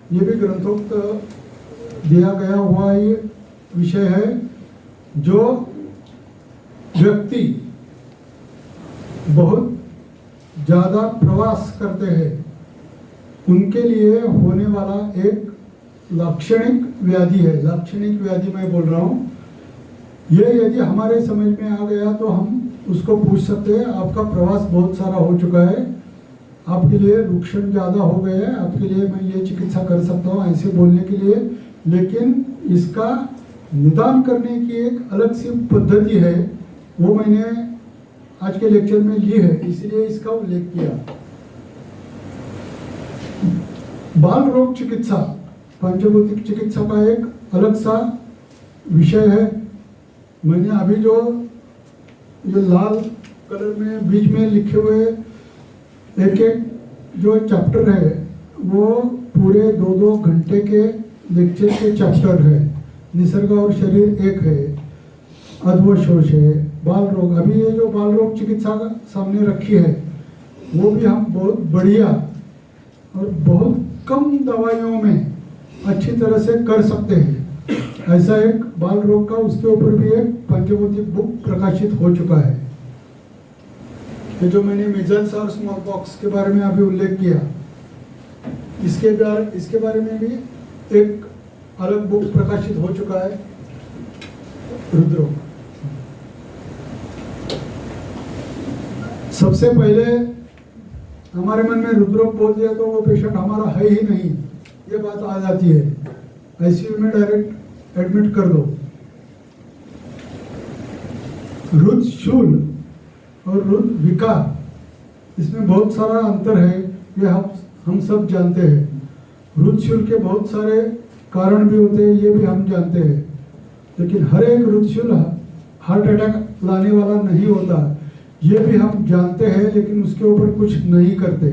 ये भी ग्रंथोक्त दिया गया हुआ ये विषय है। जो व्यक्ति बहुत ज़्यादा प्रवास करते हैं उनके लिए होने वाला एक लाक्षणिक व्याधि है। लाक्षणिक व्याधि मैं बोल रहा हूँ, ये यदि हमारे समझ में आ गया तो हम उसको पूछ सकते हैं, आपका प्रवास बहुत सारा हो चुका है, आपके लिए रुक्षण ज़्यादा हो गए हैं, आपके लिए मैं ये चिकित्सा कर सकता हूँ, ऐसे बोलने के लिए। लेकिन इसका निदान करने की एक अलग सी पद्धति है, वो मैंने आज के लेक्चर में ली है, इसलिए इसका उल्लेख किया। बाल रोग चिकित्सा, पंचभौतिक चिकित्सा का एक अलग सा विषय है। मैंने अभी जो ये लाल कलर में बीच में लिखे हुए एक एक जो चैप्टर है वो पूरे 2-2 घंटे के लेक्चर के चैप्टर है। निसर्ग और शरीर एक है, अध्वशोष है, बाल रोग, अभी ये जो बाल रोग चिकित्सा सामने रखी है वो भी हम बहुत बढ़िया और बहुत कम दवाइयों में अच्छी तरह से कर सकते हैं। ऐसा एक बाल रोग का, उसके ऊपर भी एक पंचभौतिक बुक प्रकाशित हो चुका है। ये जो मैंने मीजल्स और स्मॉल पॉक्स के बारे में अभी उल्लेख किया, इसके बारे में भी एक अलग बुक प्रकाशित हो चुका है, रुद्रोग। सबसे पहले हमारे मन में रुद्रोग बोल दिया तो वो पेशेंट हमारा है ही नहीं, ये बात आ जाती है। आईसीयू में डायरेक्ट एडमिट कर दो। रुद्र शूल और रुद्र विकार, इसमें बहुत सारा अंतर है, ये हम सब जानते हैं। रुद्र शूल के बहुत सारे कारण भी होते हैं, ये भी हम जानते हैं, लेकिन हर एक रुद्र शूल हार्ट अटैक लाने वाला नहीं होता, ये भी हम जानते हैं, लेकिन उसके ऊपर कुछ नहीं करते।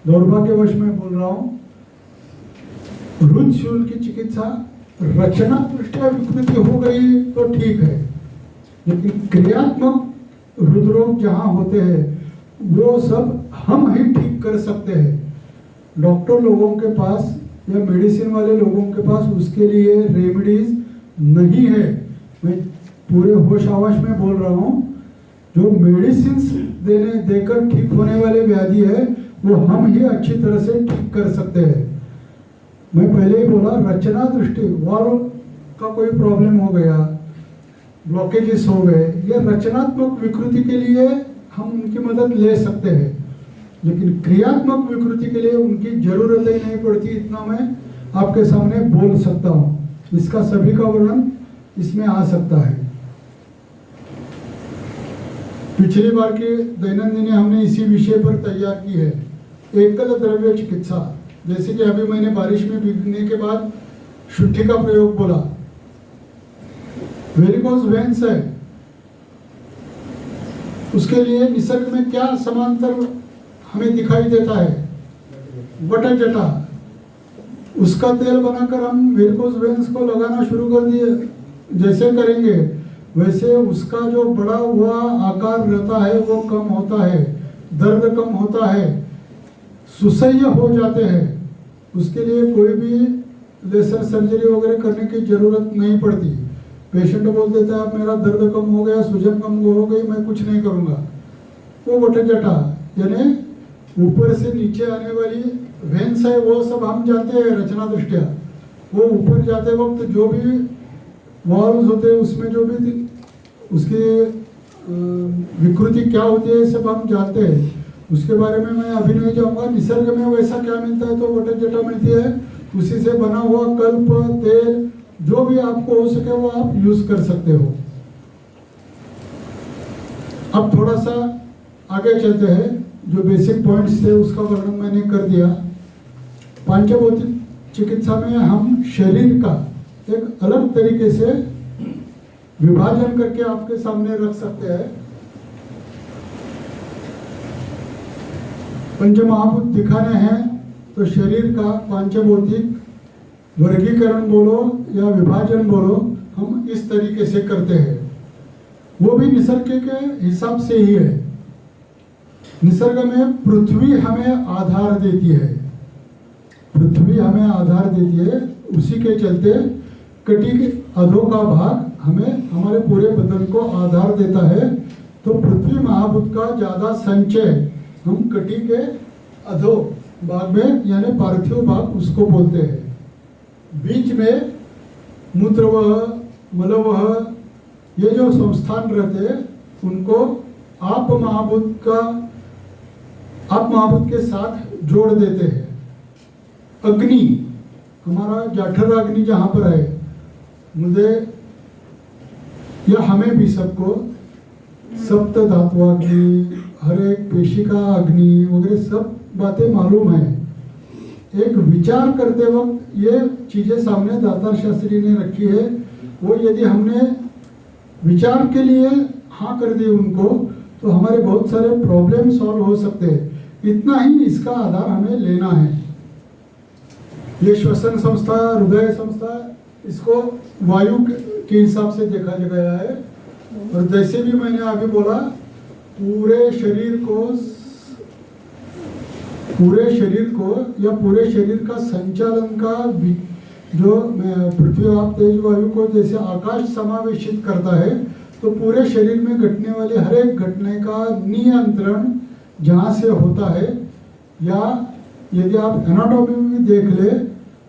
दुर्भाग्यवश मैं बोल रहा हूँ, रुद्र शूल की चिकित्सा रचना दृष्टिया विकृति हो गई तो ठीक है, लेकिन क्रियात्मक रुद्रोग जहाँ होते हैं वो सब हम ही ठीक कर सकते हैं। डॉक्टर लोगों के पास या मेडिसिन वाले लोगों के पास उसके लिए रेमेडीज नहीं है। मैं पूरे होश आवाज में बोल रहा हूँ, जो मेडिसिन देकर ठीक होने वाले व्याधि है वो हम ही अच्छी तरह से ठीक कर सकते हैं। मैं पहले ही बोला, रचना दृष्टि, वाल्व का कोई प्रॉब्लम हो गया, ब्लॉकेजेस हो गए, या रचनात्मक विकृति के लिए हम उनकी मदद ले सकते हैं, लेकिन क्रियात्मक विकृति के लिए उनकी जरूरत ही नहीं पड़ती। इतना मैं आपके सामने बोल सकता हूँ, इसका सभी का वर्णन इसमें आ सकता है। पिछली बार की दैनंदिनी हमने इसी विषय पर तैयार की है, एकल द्रव्य चिकित्सा। जैसे कि अभी मैंने बारिश में भीगने के बाद शुद्धि का प्रयोग बोला, वेरिकोज वेन्स है, उसके लिए निसर्ग में क्या समांतर हमें दिखाई देता है, बटा जटा, उसका तेल बनाकर हम वेरिकोज वेन्स को लगाना शुरू कर दिए। जैसे करेंगे वैसे उसका जो बड़ा हुआ आकार रहता है वो कम होता है, दर्द कम होता है, सुसह्य हो जाते हैं। उसके लिए कोई भी लेसर सर्जरी वगैरह करने की जरूरत नहीं पड़ती। पेशेंट बोल देता है मेरा दर्द कम हो गया, सूजन कम हो गई, मैं कुछ नहीं करूँगा। वो बटा जटा यानी ऊपर से नीचे आने वाली वेन्स है, वो सब हम जानते हैं रचना दृष्टिया। वो ऊपर जाते वक्त जो भी वॉल्व्स होते हैं उसमें जो भी उसकी विकृति क्या होती है सब हम जानते हैं, उसके बारे में मैं अभी नहीं जाऊंगा। निसर्ग में वैसा क्या मिलता है तो बटा जटा मिलती है, उसी से बना हुआ कल्प तेल जो भी आपको हो सके वो आप यूज कर सकते हो। अब थोड़ा सा आगे चलते हैं, जो बेसिक पॉइंट्स थे उसका वर्णन मैंने कर दिया। पांचभौतिक चिकित्सा में हम शरीर का एक अलग तरीके से विभाजन करके आपके सामने रख सकते हैं। पंचमहाभूत दिखाने हैं तो शरीर का पांचभौतिक वर्गीकरण बोलो या विभाजन बोलो, हम इस तरीके से करते हैं। वो भी निसर्ग के हिसाब से ही है। निसर्ग में पृथ्वी हमें आधार देती है, पृथ्वी हमें आधार देती है, उसी के चलते कटी के अधो का भाग हमें हमारे पूरे बदन को आधार देता है। तो पृथ्वी महाभूत का ज्यादा संचय हम कटी के अधो भाग में यानी पार्थिव भाग उसको बोलते हैं। बीच में मूत्रवह, मलवह, ये जो संस्थान रहते हैं उनको आप महाभूत के साथ जोड़ देते हैं। अग्नि, हमारा जाठर अग्नि जहाँ पर है, मुझे या हमें भी सबको सप्त धात्वाग्नि, हर एक पेशी का अग्नि वगैरह सब बातें मालूम है। एक विचार करते वक्त ये चीजें सामने दातार शास्त्री ने रखी है, वो यदि हमने विचार के लिए हाँ कर दी उनको तो हमारे बहुत सारे प्रॉब्लम सॉल्व हो सकते हैं। इतना ही इसका आधार हमें लेना है। ये श्वसन संस्था, हृदय संस्था, इसको वायु के हिसाब से देखा गया है। और जैसे भी मैंने अभी बोला, पूरे शरीर को या पूरे शरीर का संचालन का जो पृथ्वी आप तेज वायु को जैसे आकाश समावेशित करता है, तो पूरे शरीर में घटने वाली हर एक घटने का नियंत्रण जहाँ से होता है, या यदि आप एनाटॉमी में देख ले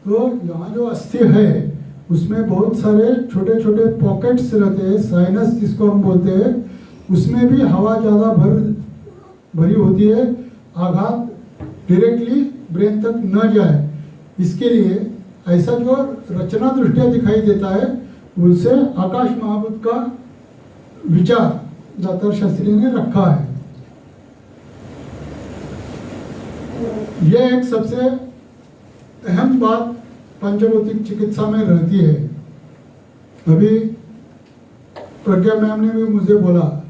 तो यहाँ जो अस्थि है उसमें बहुत सारे छोटे छोटे पॉकेट्स रहते हैं, साइनस जिसको हम बोलते हैं, उसमें भी हवा ज़्यादा भरी होती है, आघात डायरेक्टली ब्रेन तक न जाए। इसके लिए ऐसा जो रचना दृष्टिया दिखाई देता है, उनसे आकाश महाभूत का विचार दातार शास्त्री ने रखा है। यह एक सबसे अहम बात पंचभौतिक चिकित्सा में रहती है। अभी प्रज्ञा मैम ने भी मुझे बोला,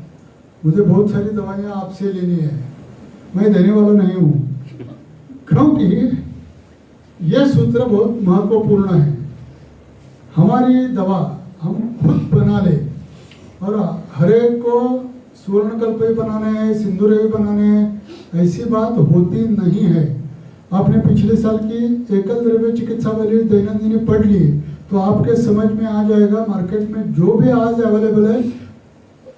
मुझे बहुत सारी दवाइयाँ आपसे लेनी है, मैं देने वाला नहीं हूँ, क्योंकि यह सूत्र बहुत महत्वपूर्ण है। हमारी दवा हम खुद बना ले, और हर एक को सुवर्णकल्प ही बनाने हैं, सिंदूर ही बनाने हैं, ऐसी बात होती नहीं है। आपने पिछले साल की एकल द्रव्य चिकित्सा वाली दैनंदिनी पढ़ ली तो आपके समझ में आ जाएगा, मार्केट में जो भी आज अवेलेबल है,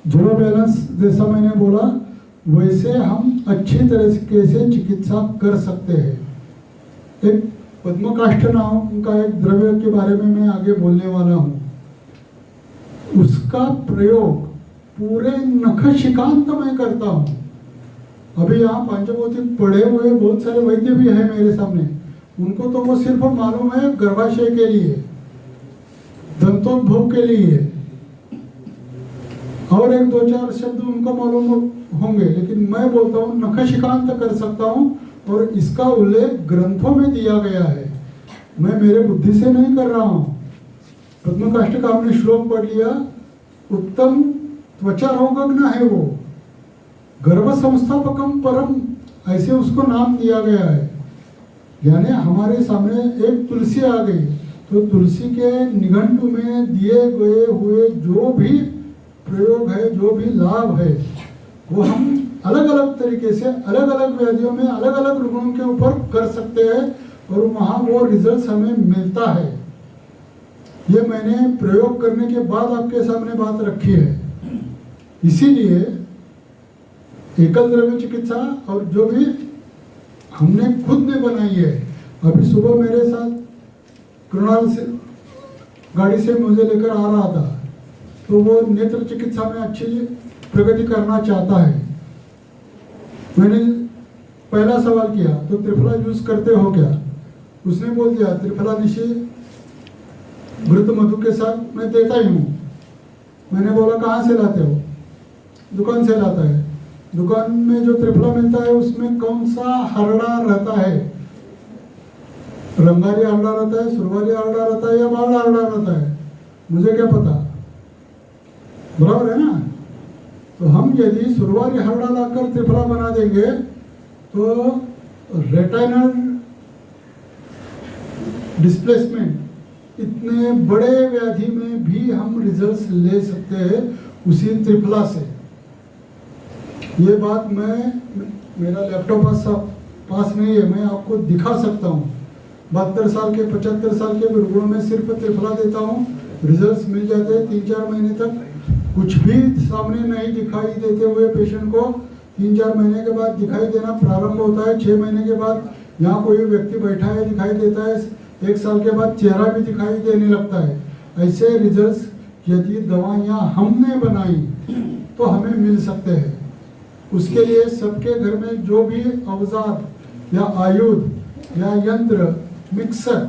जीरो बैलेंस जैसा मैंने बोला वैसे हम अच्छी तरीके से चिकित्सा कर सकते हैं। एक पद्मकाष्ठ नाम का एक द्रव्य के बारे में मैं आगे बोलने वाला हूँ। उसका प्रयोग पूरे नखशिकांत में करता हूँ। अभी यहाँ पंचभौतिक पढ़े हुए बहुत सारे वैद्य भी हैं मेरे सामने, उनको तो वो सिर्फ मालूम है गर्भाशय के लिए, दंतोद्भव के लिए, और एक दो चार शब्द उनको मालूम होंगे, लेकिन मैं बोलता हूँ नखशिकांत कर सकता हूँ, और इसका उल्लेख ग्रंथों में दिया गया है, मैं मेरे बुद्धि से नहीं कर रहा हूँ। पद्मकाष्ठ का हमने श्लोक पढ़ लिया, उत्तम त्वचा रोगग्न है वो, गर्भ संस्थापकम परम, ऐसे उसको नाम दिया गया है। यानी हमारे सामने एक तुलसी आ गई, तो तुलसी के निघंटु में दिए गए हुए जो भी प्रयोग है, जो भी लाभ है, वो हम अलग अलग तरीके से अलग अलग व्याधियों में अलग अलग रुग्णों के ऊपर कर सकते हैं, और वहाँ वो रिजल्ट हमें मिलता है। ये मैंने प्रयोग करने के बाद आपके सामने बात रखी है। इसीलिए एकल द्रव्य चिकित्सा और जो भी हमने खुद ने बनाई है, अभी सुबह मेरे साथ कृणाल से गाड़ी से मुझे लेकर आ रहा था, तो वो नेत्र चिकित्सा में अच्छी प्रगति करना चाहता है। मैंने पहला सवाल किया, तो त्रिफला यूज करते हो क्या? उसने बोल दिया त्रिफला निशी घृत मधु के साथ मैं देता ही हूँ। मैंने बोला कहाँ से लाते हो? दुकान से लाता है। दुकान में जो त्रिफला मिलता है उसमें कौन सा हरड़ा रहता है? रंगारी हरड़ा रहता है, सुरवारी हरड़ा रहता है, या बावड़ा हरड़ा रहता है? मुझे क्या पता, बराबर है ना? तो हम यदि सुरवारी हरड़ा लाकर त्रिफला बना देंगे तो रेटाइनल डिस्प्लेसमेंट, इतने बड़े व्याधि में भी हम रिजल्ट्स ले सकते हैं उसी त्रिफला से। ये बात मेरा लैपटॉप पास नहीं है, मैं आपको दिखा सकता हूँ। 72 साल के 75 साल के रुग्णों में सिर्फ त्रिफला देता हूँ, रिजल्ट्स मिल जाते हैं 3-4 महीने तक। कुछ भी सामने नहीं दिखाई देते हुए पेशेंट को 3-4 महीने के बाद दिखाई देना प्रारंभ होता है। 6 महीने के बाद यहाँ कोई व्यक्ति बैठा है दिखाई देता है, 1 साल के बाद चेहरा भी दिखाई देने लगता है। ऐसे रिजल्ट्स यदि दवाइयाँ हमने बनाई तो हमें मिल सकते हैं। उसके लिए सबके घर में जो भी औजार या आयुध या यंत्र मिक्सर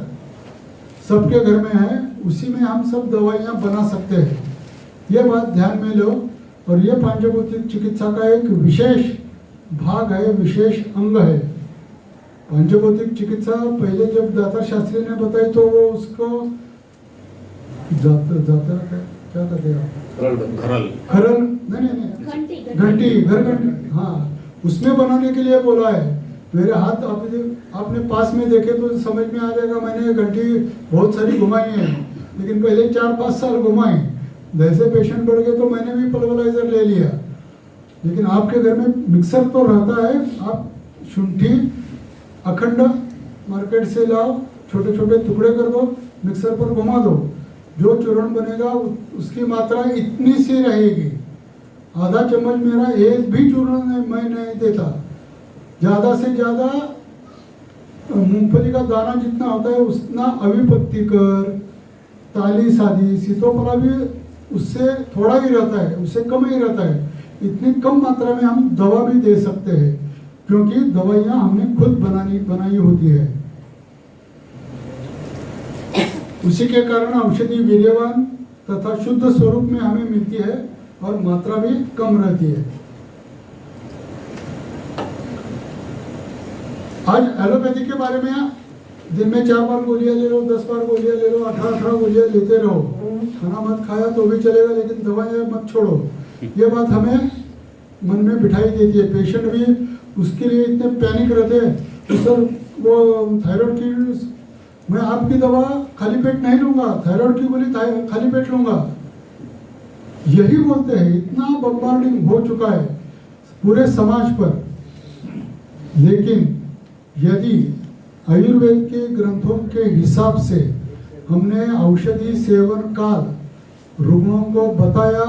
सबके घर में है, उसी में हम सब दवाइयाँ बना सकते हैं। ये बात ध्यान में लो। और ये पंचभौतिक चिकित्सा का एक विशेष भाग है, विशेष अंग है। पंचभौतिक चिकित्सा पहले जब दातार शास्त्री ने बताई तो वो उसको जाता क्या कहते हैं, खरल नहीं घंटी, हाँ, उसमें बनाने के लिए बोला है। मेरे हाथ आपने पास में देखे तो समझ में आ जाएगा। मैंने घंटी बहुत सारी घुमाई है, लेकिन पहले 4-5 साल घुमाई। जैसे पेशेंट बढ़ गए तो मैंने भी पल्वलाइजर ले लिया, लेकिन आपके घर में मिक्सर तो रहता है। आप शुंठी अखंड मार्केट से लाओ, छोटे छोटे टुकड़े कर दो, मिक्सर पर घुमा दो, जो चूर्ण बनेगा उसकी मात्रा इतनी सी रहेगी। आधा चम्मच मेरा एक भी चूर्ण मैं नहीं देता। ज़्यादा से ज़्यादा मूंगफली का दाना जितना होता है उतना अभिपत्ति कर, ताली सादी, सीतोफला भी उससे थोड़ा ही रहता है, उससे कम ही रहता है। इतनी कम मात्रा में हम दवा भी दे सकते हैं, क्योंकि दवाइयाँ हमने खुद बनाई होती है। उसी के कारण औषधि वीर्यवान तथा शुद्ध स्वरूप में हमें मिलती है और मात्रा भी कम रहती है। आज एलोपैथी के बारे में दिन में 4 बार गोलियां ले लो, 10 बार गोलियां ले लो, 18 गोलियां लेते रहो। खाना मत खाया तो भी चलेगा, लेकिन दवाइयां मत छोड़ो। ये बात हमें मन में बिठाई देती है। पेशेंट भी उसके लिए इतने पैनिक रहते हैं तो सर वो थायराइड की मैं आपकी दवा खाली पेट नहीं लूंगा, थायराइड की गोली खाली पेट लूंगा, यही बोलते हैं। इतना बम्बार्डिंग हो चुका है पूरे समाज पर। लेकिन यदि आयुर्वेद के ग्रंथों के हिसाब से हमने औषधि सेवन काल रुग्णों को बताया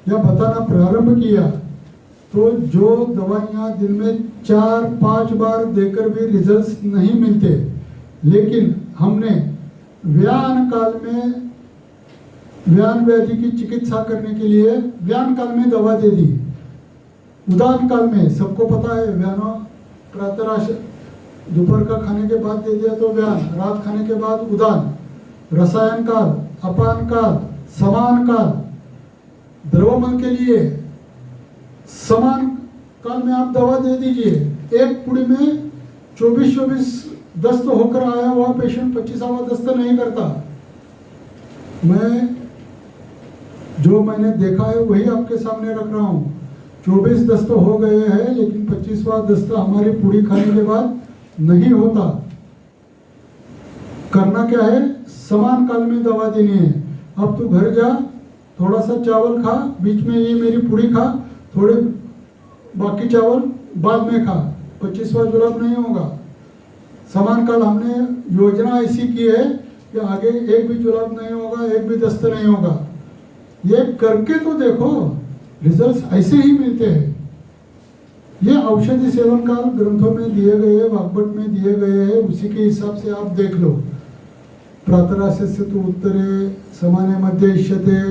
या बताना प्रारंभ किया, तो जो दवाइयाँ दिन में 4-5 बार देकर भी रिजल्ट्स नहीं मिलते, लेकिन हमने व्यान काल में व्यान व्याधि की चिकित्सा करने के लिए व्यान काल में दवा दे दी। उदान काल में सबको पता है, व्यानो प्रातराश दोपहर का खाने के बाद दे दिया तो व्यान, रात खाने के बाद उदान, रसायन काल, अपान काल, समान काल, द्रवमल के लिए समान काल में आप दवा दे दीजिए। एक पुड़ी में 24 दस्त होकर आया हुआ पेशेंट 25वां दस्त नहीं करता। जो मैंने देखा है वही आपके सामने रख रहा हूँ। 24 दस्त हो गए हैं, लेकिन 25वां दस्त हमारी पूरी खाने के बाद नहीं होता। करना क्या है, समान काल में दवा देनी है। अब तू घर जा, थोड़ा सा चावल खा, बीच में ये मेरी पूरी खा, थोड़े बाकी चावल बाद में खा, 25वां जुलाब नहीं होगा। समान काल हमने योजना ऐसी की है कि आगे एक भी जुलाब नहीं होगा, एक भी दस्त नहीं होगा। ये करके तो देखो, रिजल्ट्स ऐसे ही मिलते हैं। ये औषधि सेवन काल ग्रंथों में दिए गए हैं, वाग्भट में दिए गए हैं, उसी के हिसाब से आप देख लो। प्रातराशस्य तु उत्तरे समाने मध्य इष्यते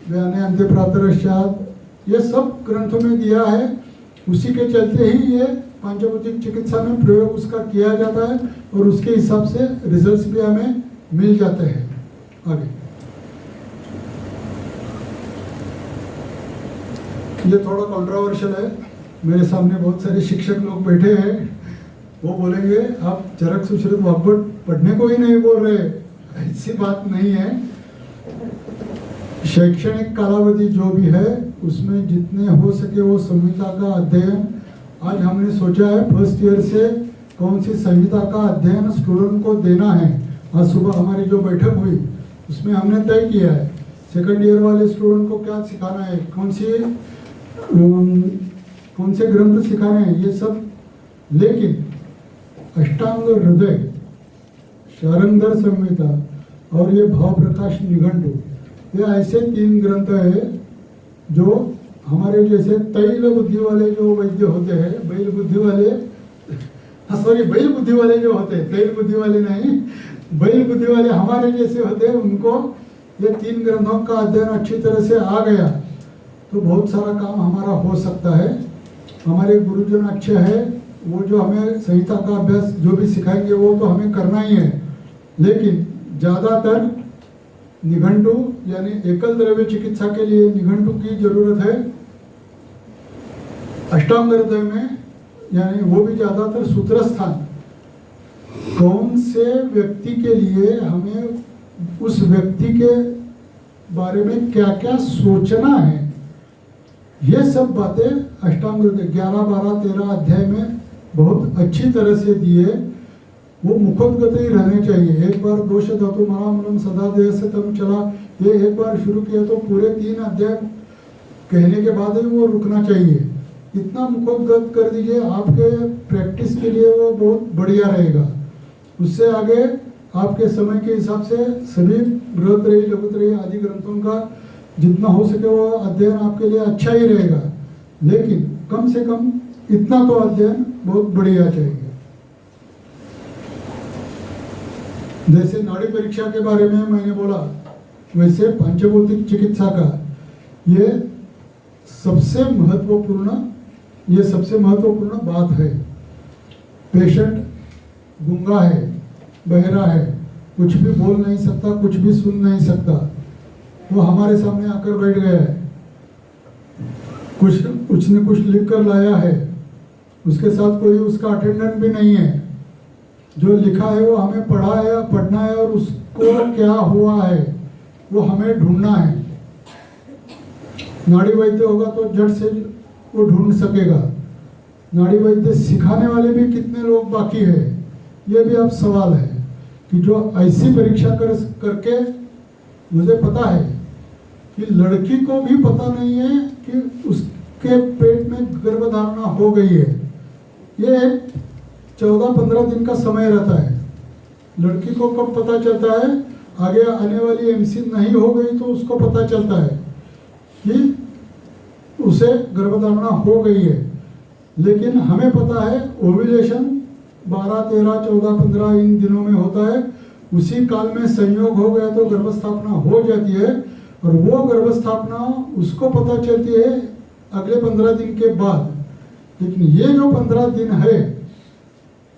व्याने अंत्य प्रातरश्चात, ये सब ग्रंथों में दिया है। उसी के चलते ही ये पांचभौतिक चिकित्सा में प्रयोग उसका किया जाता है और उसके हिसाब से रिजल्ट्स भी हमें मिल जाते हैं। आगे ये थोड़ा कंट्रोवर्शियल है, मेरे सामने बहुत सारे शिक्षक लोग बैठे हैं, वो बोलेंगे आप चरक सुश्रुत वाग्भट पढ़ने को ही नहीं बोल रहे। ऐसी बात नहीं है। शैक्षणिक कालावधि जो भी है उसमें जितने हो सके वो संहिता का अध्ययन, आज हमने सोचा है फर्स्ट ईयर से कौन सी संहिता का अध्ययन स्टूडेंट को देना है। आज सुबह हमारी जो बैठक हुई उसमें हमने तय किया है सेकंड ईयर वाले स्टूडेंट को क्या सिखाना है, कौन से ग्रंथ सिखाने हैं, ये सब। लेकिन अष्टांग हृदय, शारंगधर संहिता और ये भाव प्रकाश निघंटु, ये ऐसे 3 ग्रंथ है जो हमारे जैसे तैल बुद्धि वाले जो वैद्य होते हैं, बैल बुद्धि वाले बैल बुद्धि वाले जो होते हैं, तैल बुद्धि वाले नहीं, बैल बुद्धि वाले हमारे जैसे होते हैं, उनको ये 3 ग्रंथों का अध्ययन अच्छी तरह से आ गया तो बहुत सारा काम हमारा हो सकता है। हमारे गुरुजन अच्छे हैं, वो जो हमें संहिता का अभ्यास जो भी सिखाएंगे वो तो हमें करना ही है, लेकिन ज़्यादातर निघंटु यानी एकल द्रव्य चिकित्सा के लिए निघंटु की जरूरत है। अष्टांग हृदय में यानी वो भी ज़्यादातर सूत्रस्थान, कौन से व्यक्ति के लिए हमें उस व्यक्ति के बारे में क्या क्या सोचना है, ये सब बातें अष्टांग हृदय 11, 12, 13 अध्याय में बहुत अच्छी तरह से दिए। वो मुखोद्गत ही रहने चाहिए। एक बार दोष धातु महामूलम सदा देह से तम चला, ये एक बार शुरू किया तो पूरे 3 अध्याय कहने के बाद ही वो रुकना चाहिए। इतना मुखोद्गत कर दीजिए, आपके प्रैक्टिस के लिए वो बहुत बढ़िया रहेगा। उससे आगे आपके समय के हिसाब से सभी बृहत्त्रयी लघुत्रयी आदि ग्रंथों का जितना हो सके वो अध्ययन आपके लिए अच्छा ही रहेगा, लेकिन कम से कम इतना तो अध्ययन बहुत बढ़िया चाहिए। जैसे नाड़ी परीक्षा के बारे में मैंने बोला, वैसे पंचभौतिक चिकित्सा का ये सबसे महत्वपूर्ण बात है। पेशेंट गूंगा है, बहरा है, कुछ भी बोल नहीं सकता, कुछ भी सुन नहीं सकता, वो हमारे सामने आकर बैठ गया है, उसने कुछ लिख कर लाया है, उसके साथ कोई उसका अटेंडेंट भी नहीं है, जो लिखा है वो हमें पढ़ना है और उसको क्या हुआ है वो हमें ढूंढना है। नाड़ी वैद्य होगा तो झट से वो ढूंढ सकेगा। नाड़ी वैद्य सिखाने वाले भी कितने लोग बाकी है, ये भी अब सवाल है कि जो ऐसी परीक्षा करके मुझे पता है कि लड़की को भी पता नहीं है कि उसके पेट में गर्भधारणा हो गई है। ये 14-15 दिन का समय रहता है। लड़की को कब पता चलता है? आगे आने वाली एमसी नहीं हो गई तो उसको पता चलता है कि उसे गर्भधारणा हो गई है। लेकिन हमें पता है ओव्यूलेशन 12, 13, 14, 15 इन दिनों में होता है। उसी काल में संयोग हो गया तो गर्भस्थापना हो जाती है, और वो गर्भस्थापना उसको पता चलती है अगले 15 दिन के बाद। लेकिन ये जो 15 दिन है,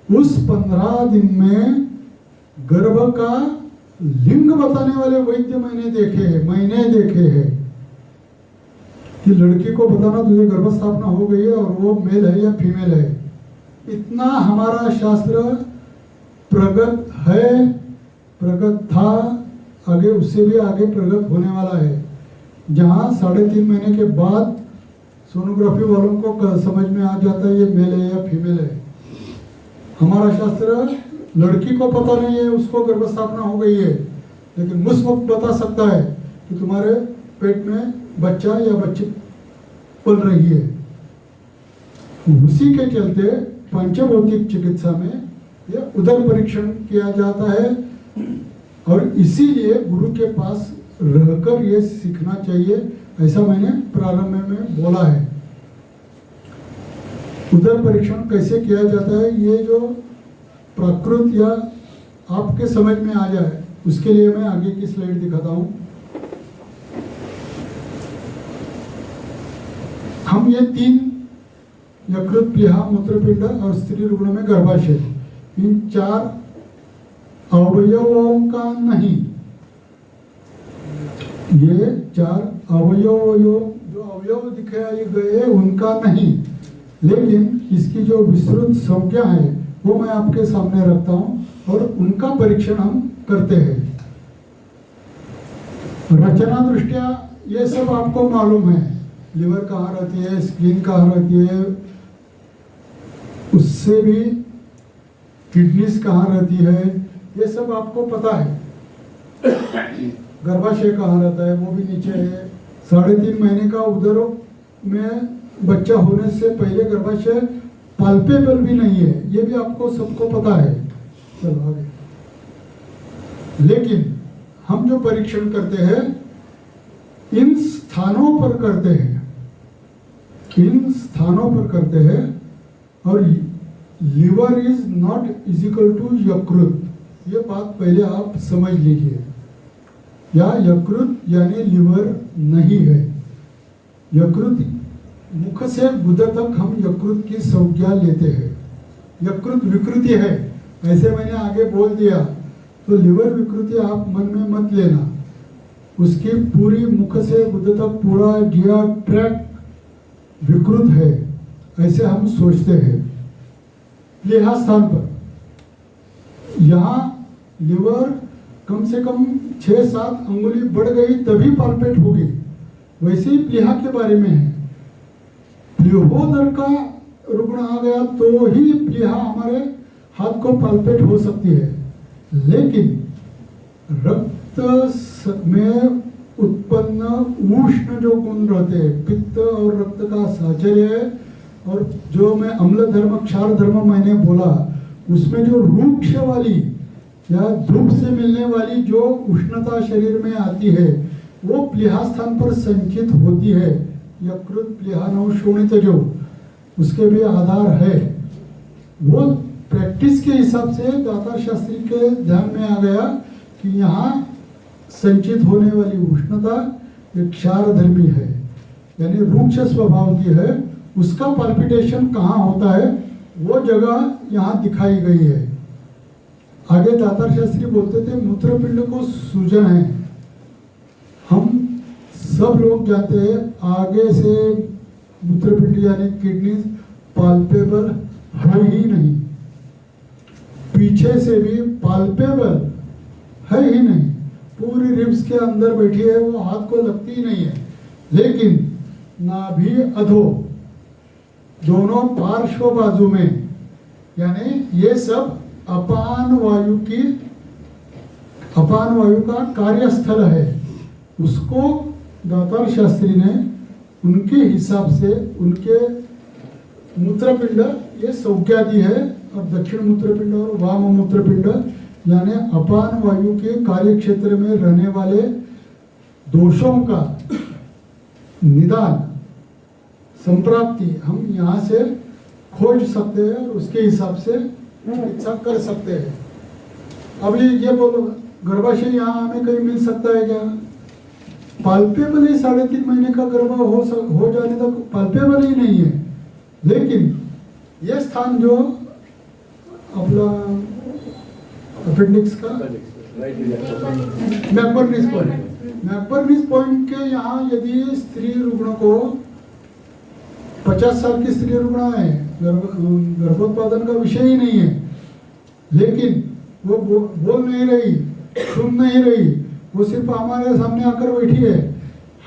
उस 15 दिन में गर्भ का लिंग बताने वाले वैद्य मैंने देखे हैं कि लड़की को बताना तुझे गर्भस्थापना हो गई है और वो मेल है या फीमेल है। इतना हमारा शास्त्र प्रगत है, प्रगत था, आगे उससे भी आगे प्रगत होने वाला है। जहाँ 3.5 महीने के बाद सोनोग्राफी वालों को समझ में आ जाता है ये मेल है या फीमेल है। हमारा शास्त्र लड़की को पता नहीं है उसको गर्भस्थापना हो गई है, लेकिन उस वक्त बता सकता है कि तुम्हारे पेट में बच्चा या बच्ची पल रही है। उसी के चलते पंचभौतिक चिकित्सा में यह उदर परीक्षण किया जाता है, और इसीलिए गुरु के पास रहकर ये सीखना चाहिए, ऐसा मैंने प्रारंभ में बोला है। उदर परीक्षण कैसे किया जाता है, ये जो प्राकृत या आपके समझ में आ जाए, उसके लिए मैं आगे की स्लाइड दिखाता हूं। हम ये 3 यकृत, प्लीहा, मूत्रपिंड और स्त्री रुग्ण में गर्भाशय, इन 4 अवयवों का नहीं, ये 4 अवयव जो अवयव दिखाए गए उनका नहीं, लेकिन इसकी जो विस्तृत संख्या है वो मैं आपके सामने रखता हूं और उनका परीक्षण हम करते हैं। रचना दृष्टिया ये सब आपको मालूम है, लिवर कहाँ रहती है, स्किन कहाँ रहती है, उससे भी किडनीज कहाँ रहती है, ये सब आपको पता है। गर्भाशय कहाँ रहता है वो भी नीचे है। 3.5 महीने का उदर में बच्चा होने से पहले गर्भाशय पाल्पेबल भी नहीं है, ये भी आपको सबको पता है। चलो आगे। लेकिन हम जो परीक्षण करते हैं इन स्थानों पर करते हैं, और liver is not equal to यकृत, ये बात पहले आप समझ लीजिए। या यकृत यानी लिवर नहीं है। यकृत मुख से गुद तक हम यकृत की संज्ञा लेते हैं। यकृत विकृति है, ऐसे मैंने आगे बोल दिया, तो लिवर विकृति आप मन में मत लेना। उसकी पूरी मुख से गुद तक पूरा जिया ट्रैक विकृत है, ऐसे हम सोचते हैं। प्लीहा स्थान पर यहाँ लिवर कम से कम 6-7 अंगुली बढ़ गई तभी पाल्पेट होगी। वैसे ही प्लीहा के बारे में है, प्लीहोदर का रुग्ण आ गया तो ही प्लीहा हाथ को पाल्पेट हो सकती है, लेकिन रक्त में उत्पन्न उष्ण जो गुण रहते हैं, पित्त और रक्त का साहचर्य, और जो मैं अम्ल धर्म क्षार धर्म मैंने बोला, उसमें जो रूक्ष वाली या धूप से मिलने वाली जो उष्णता शरीर में आती है, वो प्लीहा स्थान पर संचित होती है। यकृत प्लीहा नव शोणित जो उसके भी आधार है, वो प्रैक्टिस के हिसाब से दातार शास्त्री के ध्यान में आ गया कि यहाँ संचित होने वाली उष्णता एक क्षार धर्मी है, यानी रूक्ष स्वभाव की है। उसका पाल्पिटेशन कहाँ होता है, वो जगह यहाँ दिखाई गई है। आगे दातार शास्त्री बोलते थे मूत्रपिंड को सूजन है। हम सब लोग जानते हैं आगे से मूत्रपिंड यानी किडनी पाल्पेबल है ही नहीं, पीछे से भी पाल्पेबल है ही नहीं, पूरी रिब्स के अंदर बैठी है, वो हाथ को लगती ही नहीं है। लेकिन नाभि अधो दोनों पार्श्व बाजू में, यानी ये सब अपान वायु का कार्यस्थल है। उसको दातार शास्त्री ने उनके हिसाब से उनके मूत्रपिंड ये संज्ञा दी है, और दक्षिण मूत्रपिंड और वाम मूत्रपिंड यानी अपान वायु के कार्य क्षेत्र में रहने वाले दोषों का निदान संप्राप्ति हम यहाँ से खोज सकते हैं और उसके हिसाब से चिकित्सा कर सकते हैं। अब ये बोलो गर्भाशय यहाँ हमें कहीं मिल सकता है क्या? पाल्पेबल ही 3.5 महीने का गर्भ हो जाने तक पाल्पेबल ही नहीं है। लेकिन ये स्थान जो अपना अपेंडिक्स का मैकबर्निस पॉइंट के यहाँ यदि स्त्री रुग्ण को 50 साल की स्त्री रुग्ण है, गर्भोत्पादन का विषय ही नहीं है, लेकिन वो बोल नहीं रही, सुन नहीं रही, वो सिर्फ हमारे सामने आकर बैठी है,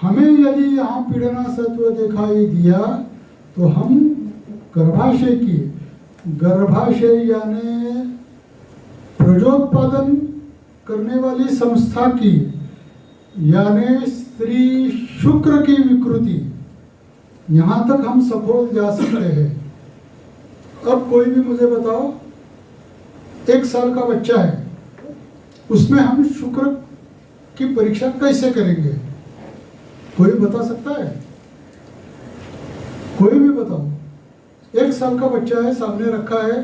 हमें यदि यहाँ पीड़ना सत्व दिखाई दिया तो हम गर्भाशय यानी प्रजोत्पादन करने वाली संस्था की यानी स्त्री शुक्र की विकृति, यहाँ तक हम सफल जा सकते हैं। अब कोई भी मुझे बताओ 1 साल का बच्चा है, उसमें हम शुक्र की परीक्षा कैसे करेंगे? कोई बता सकता है? कोई भी बताओ। 1 साल का बच्चा है, सामने रखा है,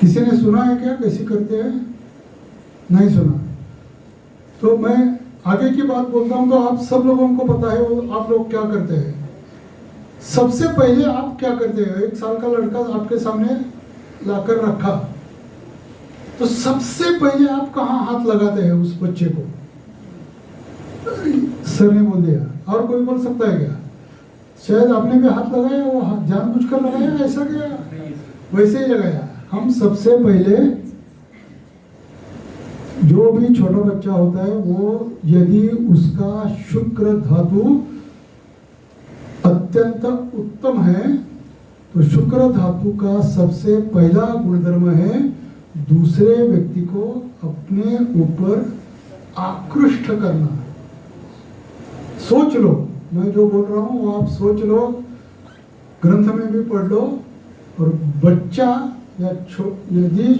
किसी ने सुना है क्या कैसे करते हैं? नहीं सुना। तो मैं आगे की बात बोलता हूं तो आप सब लोगों को पता है वो आप लोग क्या करते हैं। सबसे पहले आप क्या करते हैं? 1 साल का लड़का आपके सामने लाकर रखा, तो सबसे पहले आप कहाँ हाथ लगाते हैं उस बच्चे को? सर ने बोल दिया। और कोई बोल सकता है क्या? शायद आपने भी हाथ लगाया, वो हाथ जानबूझकर लगाया, ऐसा क्या? वैसे ही लगाया। हम सबसे पहले जो भी छोटा बच्चा होता है वो यदि उसका शुक्र धातु अत्यंत उत्तम है तो शुक्र धातु का सबसे पहला गुणधर्म है दूसरे व्यक्ति को अपने ऊपर आकृष्ट करना। सोच लो, मैं जो बोल रहा हूँ वो आप सोच लो, ग्रंथ में भी पढ़ लो। और बच्चा या यदि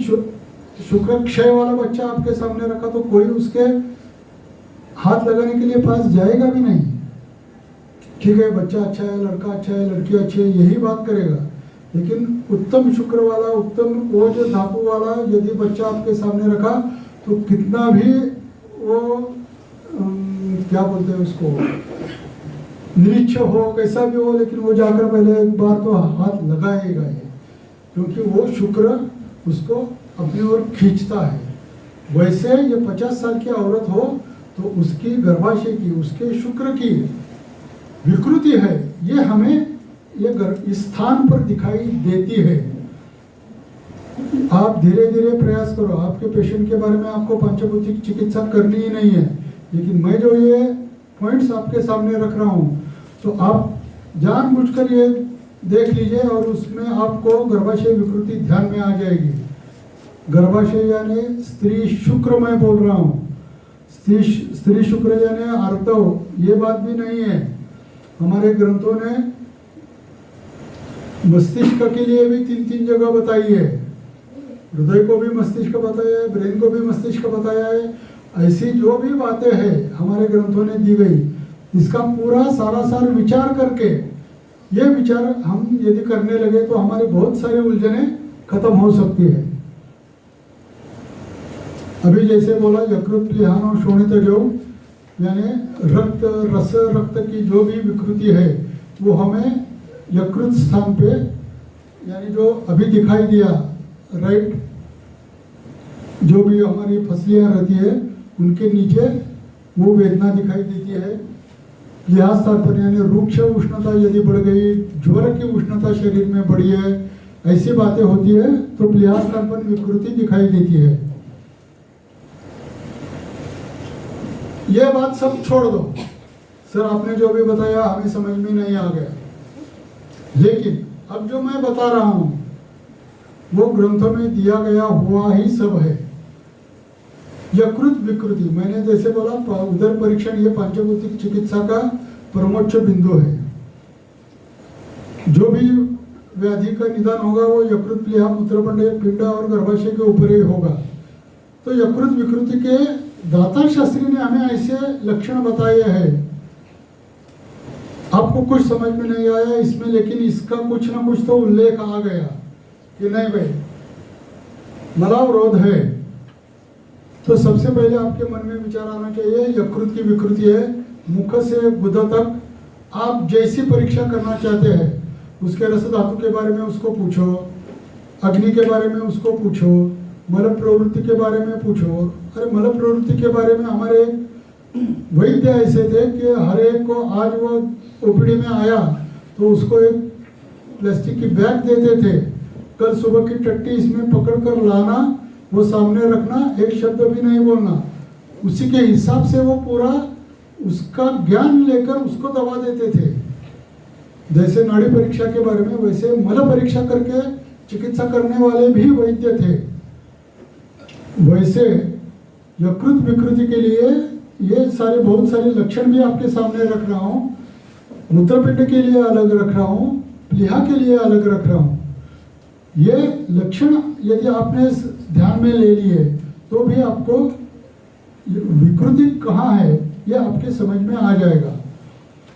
शुक्र क्षय वाला बच्चा आपके सामने रखा तो कोई उसके हाथ लगाने के लिए पास जाएगा भी नहीं। ठीक है, बच्चा अच्छा है, लड़का अच्छा है, लड़की अच्छी है, यही बात करेगा। लेकिन उत्तम शुक्र वाला, उत्तम ओज धातु वाला यदि बच्चा आपके सामने रखा तो कितना भी वो क्या बोलते हैं उसको, निरीक्ष हो, कैसा भी हो, लेकिन वो जाकर पहले एक बार तो हाथ लगाएगा ही, क्योंकि वो शुक्र उसको अपनी ओर खींचता है। वैसे ये 50 साल की औरत हो तो उसकी गर्भाशय की, उसके शुक्र की विकृति है, ये हमें ये स्थान पर दिखाई देती है। आप धीरे धीरे प्रयास करो। आपके पेशेंट के बारे में आपको पंचभौतिक चिकित्सा करनी ही नहीं है, लेकिन मैं जो ये पॉइंट्स आपके सामने रख रहा हूँ तो आप जानबूझकर ये देख लीजिए और उसमें आपको गर्भाशय विकृति ध्यान में आ जाएगी। गर्भाशय यानी स्त्री शुक्र, मैं बोल रहा हूँ, स्त्री शुक्र यानी आर्तव, ये बात भी नहीं है। हमारे ग्रंथों ने मस्तिष्क के लिए भी 3-3 जगह बताई है, हृदय को भी मस्तिष्क बताया है, ब्रेन को भी मस्तिष्क बताया है। ऐसी जो भी बातें हैं हमारे ग्रंथों ने दी गई, इसका पूरा सार विचार करके, ये विचार हम यदि करने लगे तो हमारी बहुत सारी उलझने खत्म हो सकती है। अभी जैसे बोला यकृत, प्लीहान और शोणित जो यानी रक्त, रस, रक्त की जो भी विकृति है वो हमें यकृत स्थान पे यानी जो अभी दिखाई दिया, राइट, जो भी हमारी फसलियां रहती है उनके नीचे वो वेदना दिखाई देती है। लिहाज स्थान पर यानी रूक्ष उष्णता यदि बढ़ गई, ज्वर की उष्णता शरीर में बढ़ी है, ऐसी बातें होती है तो लिहाज स्थान पर विकृति दिखाई देती है। ये बात सब छोड़ दो, सर आपने जो भी बताया हमें समझ में नहीं आ गया, लेकिन अब जो मैं बता रहा हूं वो ग्रंथों में दिया गया हुआ ही सब है। यकृत विकृति, मैंने जैसे बोला उदर परीक्षण ये पंचभौतिक चिकित्सा का परमोच्च बिंदु है। जो भी व्याधि का निदान होगा वो यकृत, प्लीहा, मूत्रपिंड, पिंड और गर्भाशय के ऊपर ही होगा। तो यकृत विकृति के दातार शास्त्री ने हमें ऐसे लक्षण बताए हैं। आपको कुछ समझ में नहीं आया इसमें, लेकिन इसका कुछ ना कुछ तो उल्लेख आ गया कि नहीं भाई मलावरोध है। तो सबसे पहले आपके मन में विचार आना चाहिए, यकृत की विकृति है, मुख से गुदा तक आप जैसी परीक्षा करना चाहते हैं, उसके रस धातु के बारे में उसको पूछो, अग्नि के बारे में उसको पूछो, मल प्रवृत्ति के बारे में पूछो। अरे मल प्रवृत्ति के बारे में हमारे वैद्य ऐसे थे कि हर एक को आज वो ओपीडी में आया तो उसको एक प्लास्टिक की बैग देते थे, कल सुबह की टट्टी इसमें पकड़ कर लाना, वो सामने रखना, एक शब्द भी नहीं बोलना, उसी के हिसाब से वो पूरा उसका ज्ञान लेकर उसको दवा देते थे। जैसे नाड़ी परीक्षा के बारे में वैसे मल परीक्षा करके चिकित्सा करने वाले भी वैद्य थे। वैसे यकृत विकृति के लिए ये सारे बहुत सारे लक्षण भी आपके सामने रख रहा हूँ। मूत्रपिंड के लिए अलग रख रहा हूँ, प्लीहा के लिए अलग रख रहा हूँ। ये लक्षण यदि आपने ध्यान में ले लिए तो भी आपको विकृति कहाँ है ये आपके समझ में आ जाएगा।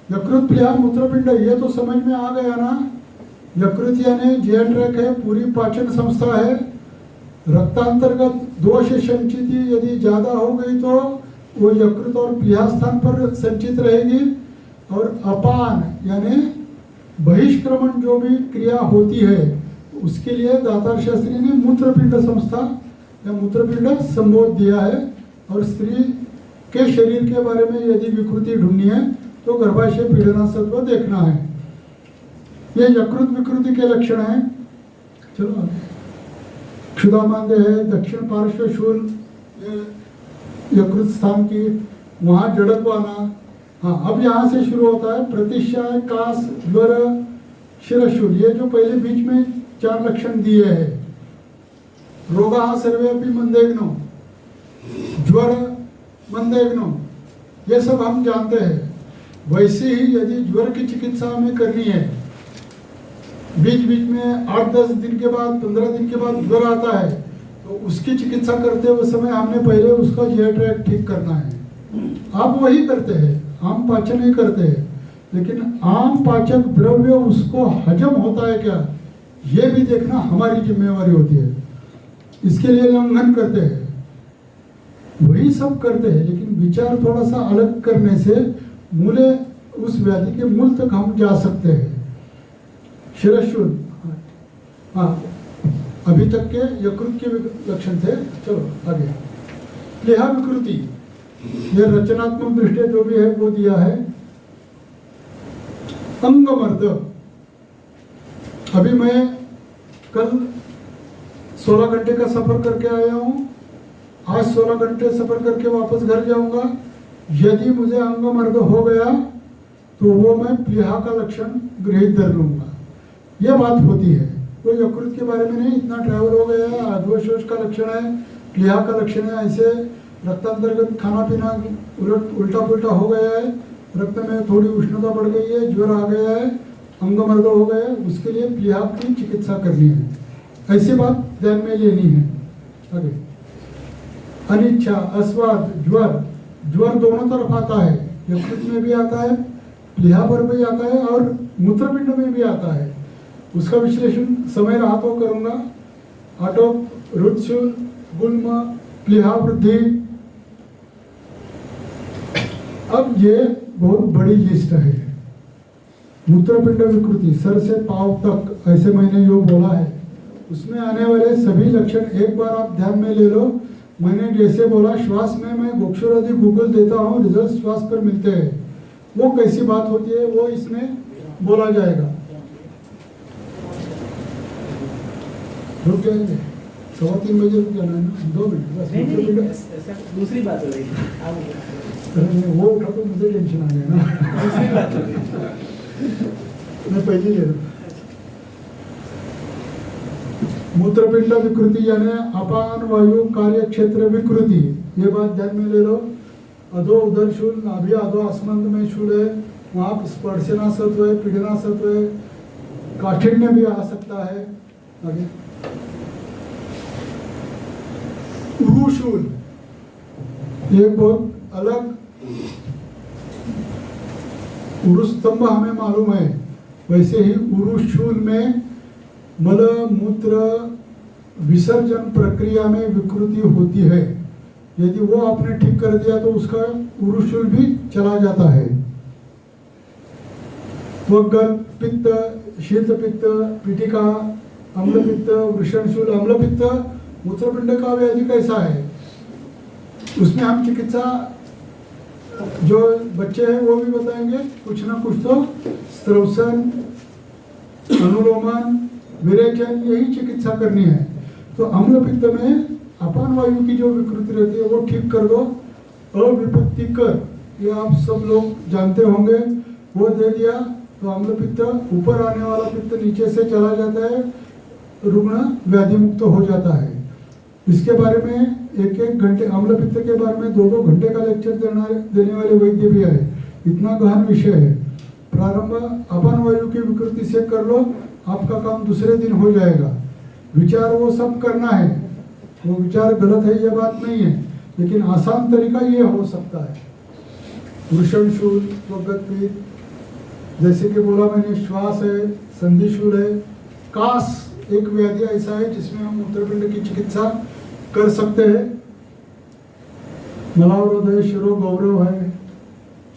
यकृत, प्लीहा, मूत्रपिंड ये तो समझ में आ गया ना। यकृत यानी जीआई ट्रैक है, पूरी पाचन संस्था है। रक्तांतर्गत दोष संचिति यदि ज्यादा हो गई तो वो यकृत और प्लीहा स्थान पर संचित रहेगी। और अपान यानी बहिष्क्रमण जो भी क्रिया होती है उसके लिए दातार शास्त्री ने मूत्रपिंड संस्था या मूत्रपिंड संबोध दिया है। और स्त्री के शरीर के बारे में यदि विकृति ढूंढनी है तो गर्भाशय पीड़नासत्व देखना है। ये यकृत विकृति के लक्षण हैं। चलो आगे। क्षुधामांद्य है, दक्षिण पार्श्व शूल, यकृत स्थान की वहाँ जड़त्व आना। हाँ, अब यहाँ से शुरू होता है प्रतिशाय, कास, ज्वर, शिरशूल। ये जो पहले बीच में 4 लक्षण दिए हैं। रोगा सर्वेपि मंदेग्नो, ज्वर मंदेग्नो, ये सब हम जानते हैं। वैसे ही यदि ज्वर की चिकित्सा हमें करनी है, बीच बीच में 8-10 दिन के बाद, 15 दिन के बाद ज्वर आता है, तो उसकी चिकित्सा करते हुए समय हमने पहले उसका जीआई ट्रैक्ट ठीक करना है। आप वही करते हैं, आम पाचन ही करते हैं, लेकिन आम पाचक द्रव्य उसको हजम होता है क्या, ये भी देखना हमारी जिम्मेवारी होती है। इसके लिए लंघन करते हैं, वही सब करते हैं, लेकिन विचार थोड़ा सा अलग करने से मूले उस व्याधि के मूल तक हम जा सकते हैं। शिरशूल, हाँ, अभी तक के यकृत के लक्षण थे। चलो आगे। प्लीहा विकृति, यह रचनात्मक दृष्टि जो भी है वो दिया है। अंगमर्द, अभी मैं कल 16 घंटे का सफर करके आया हूँ, आज 16 घंटे सफर करके वापस घर जाऊंगा। यदि मुझे अंगमर्द हो गया तो वो मैं प्लीहा का लक्षण गृहीत धर लूंगा। ये बात होती है। तो यकृत के बारे में नहीं, इतना ट्रैवल हो गया है, अधोशोष का लक्षण है, प्लीहा का लक्षण है, ऐसे रक्तांतर्गत खाना पीना उल्टा पुल्टा हो गया है, रक्त में थोड़ी उष्णता बढ़ गई है, ज्वर आ गया है, अंगमर्द हो गया है, उसके लिए प्लीहा की चिकित्सा करनी है। ऐसी बात ध्यान में लेनी है। आगे अनिच्छा, अस्वाद, ज्वर दोनों तरफ आता है, यकृत में भी आता है, प्लीहा पर भी आता है और मूत्रपिंड में भी आता है। उसका विश्लेषण समय रहा तो करूंगा। आटोप, रुधिरशूल, गुल्म, प्लीहा वृद्धि। अब ये बहुत बड़ी लिस्ट है। मूत्रपिंड विकृति सर से पांव तक, ऐसे मैंने जो बोला है उसमें आने वाले सभी लक्षण एक बार आप ध्यान में ले लो। मैंने जैसे बोला, श्वास में मैं गोक्षुरादि गूगल देता हूँ, रिजल्ट श्वास पर मिलते हैं। वो कैसी बात होती है वो इसमें बोला जाएगा। रुक जाएंगे, 3:15 बजे रुक जाना है ना, 2 मिनट बस। दूसरी बात हो रही है, वो उठा तो मुझे टेंशन आ गया ना। दूसरी बात हो रही है। मैं पहले ले रहा। मूत्रपिंड विकृति यानी अपान वायु कार्य क्षेत्र विकृति, ये बात ध्यान में ले लो। अधो उदर शूल, नाभि अधो आसमंद में शूल है, वहाँ स्पर्शना सत्व है, पीड़ना सत्व है, काठिन्य भी आ सकता है। आगे उरुशूल, ये बहुत अलग, उरुस्तंभ हमें मालूम है, वैसे ही उरुशूल में मल मूत्र विसर्जन प्रक्रिया में विकृति होती है। यदि वो आपने ठीक कर दिया तो उसका उरुशूल भी चला जाता है। त्वग्गल, पित्त, शीत पित्त, पीठिका, अम्ल पित्त, वृषणशूल। अम्ल पित्त मूत्रपिंड का व्याधि कैसा है, उसमें हम चिकित्सा जो बच्चे हैं वो भी बताएंगे, कुछ ना कुछ तो स्त्रवसन, अनुलोमन, विरेचन, यही चिकित्सा करनी है। तो अम्ल पित्त में अपान वायु की जो विकृति रहती है वो ठीक कर दो। अविपत्तिकर, ये आप सब लोग जानते होंगे, वो दे दिया तो अम्ल पित्त, ऊपर आने वाला पित्त नीचे से चला जाता है, रुग्ण व्याधि मुक्त हो जाता है। इसके बारे में 1-1 घंटे, अम्ल पित्त के बारे में 2-2 घंटे का लेक्चर देने वाले वैद्य भी है। इतना गहन विषय है। प्रारंभ अपान वायु की विकृति से कर लो, आपका काम दूसरे दिन हो जाएगा। विचार वो सब करना है, वो विचार गलत है ये बात नहीं है, लेकिन आसान तरीका ये हो सकता है। वृषणशूल, त्वग्गत, जैसे कि बोला मैंने, श्वास है, संधिशूल है, कास एक व्याधि ऐसा है जिसमें हम मूत्रपिंड की चिकित्सा कर सकते हैं। मलावरोध है, शिरो गौरव है।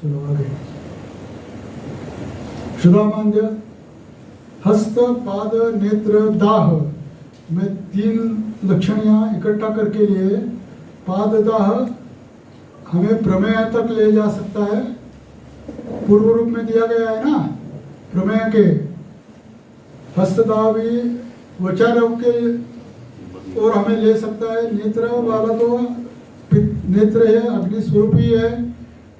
चलो आगे। शुदामांद्य, हस्त, पाद, नेत्र, दाह में 3 लक्षण यहाँ इकट्ठा करके लिए। पाद दाह हमें प्रमेय तक ले जा सकता है, पूर्व रूप में दिया गया है ना प्रमेय के। हस्तदाह भी त्वचा रोग के और हमें ले सकता है। नेत्र वाला तो नेत्र है, अग्नि स्वरूपी है,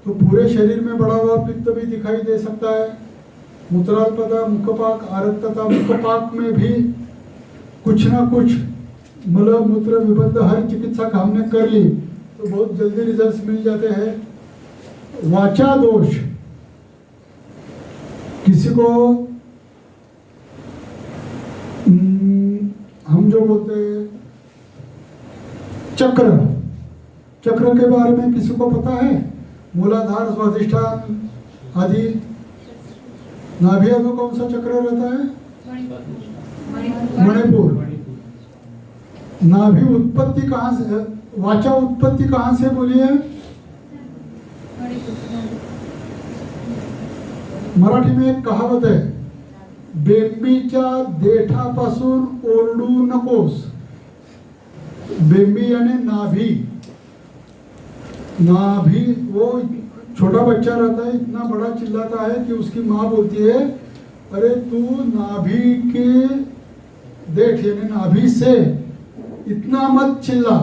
तो पूरे शरीर में बढ़ा हुआ पित्त भी दिखाई दे सकता है। मूत्राल्पता, मुखपाक, आरक्तता, मुखपाक में भी कुछ ना कुछ मल मूत्र विबंध हर चिकित्सा का हमने कर ली तो बहुत जल्दी रिजल्ट मिल जाते हैं। वाचा दोष, किसी को हम जो बोलते हैं चक्र के बारे में किसी को पता है? मूलाधार, स्वादिष्ठान आदि। नाभि में कौन सा चक्र रहता है? मणिपुर। नाभि उत्पत्ति कहाँ से, वाचा उत्पत्ति कहाँ से बोलिए? मराठी में एक कहावत है, बेंबीच्या देठापासून ओरडू नकोस। बेंबी यानी नाभि। नाभि वो छोटा बच्चा रहता है, इतना बड़ा चिल्लाता है कि उसकी माँ बोलती है, अरे तू नाभि के देठ यानी नाभि से इतना मत चिल्ला।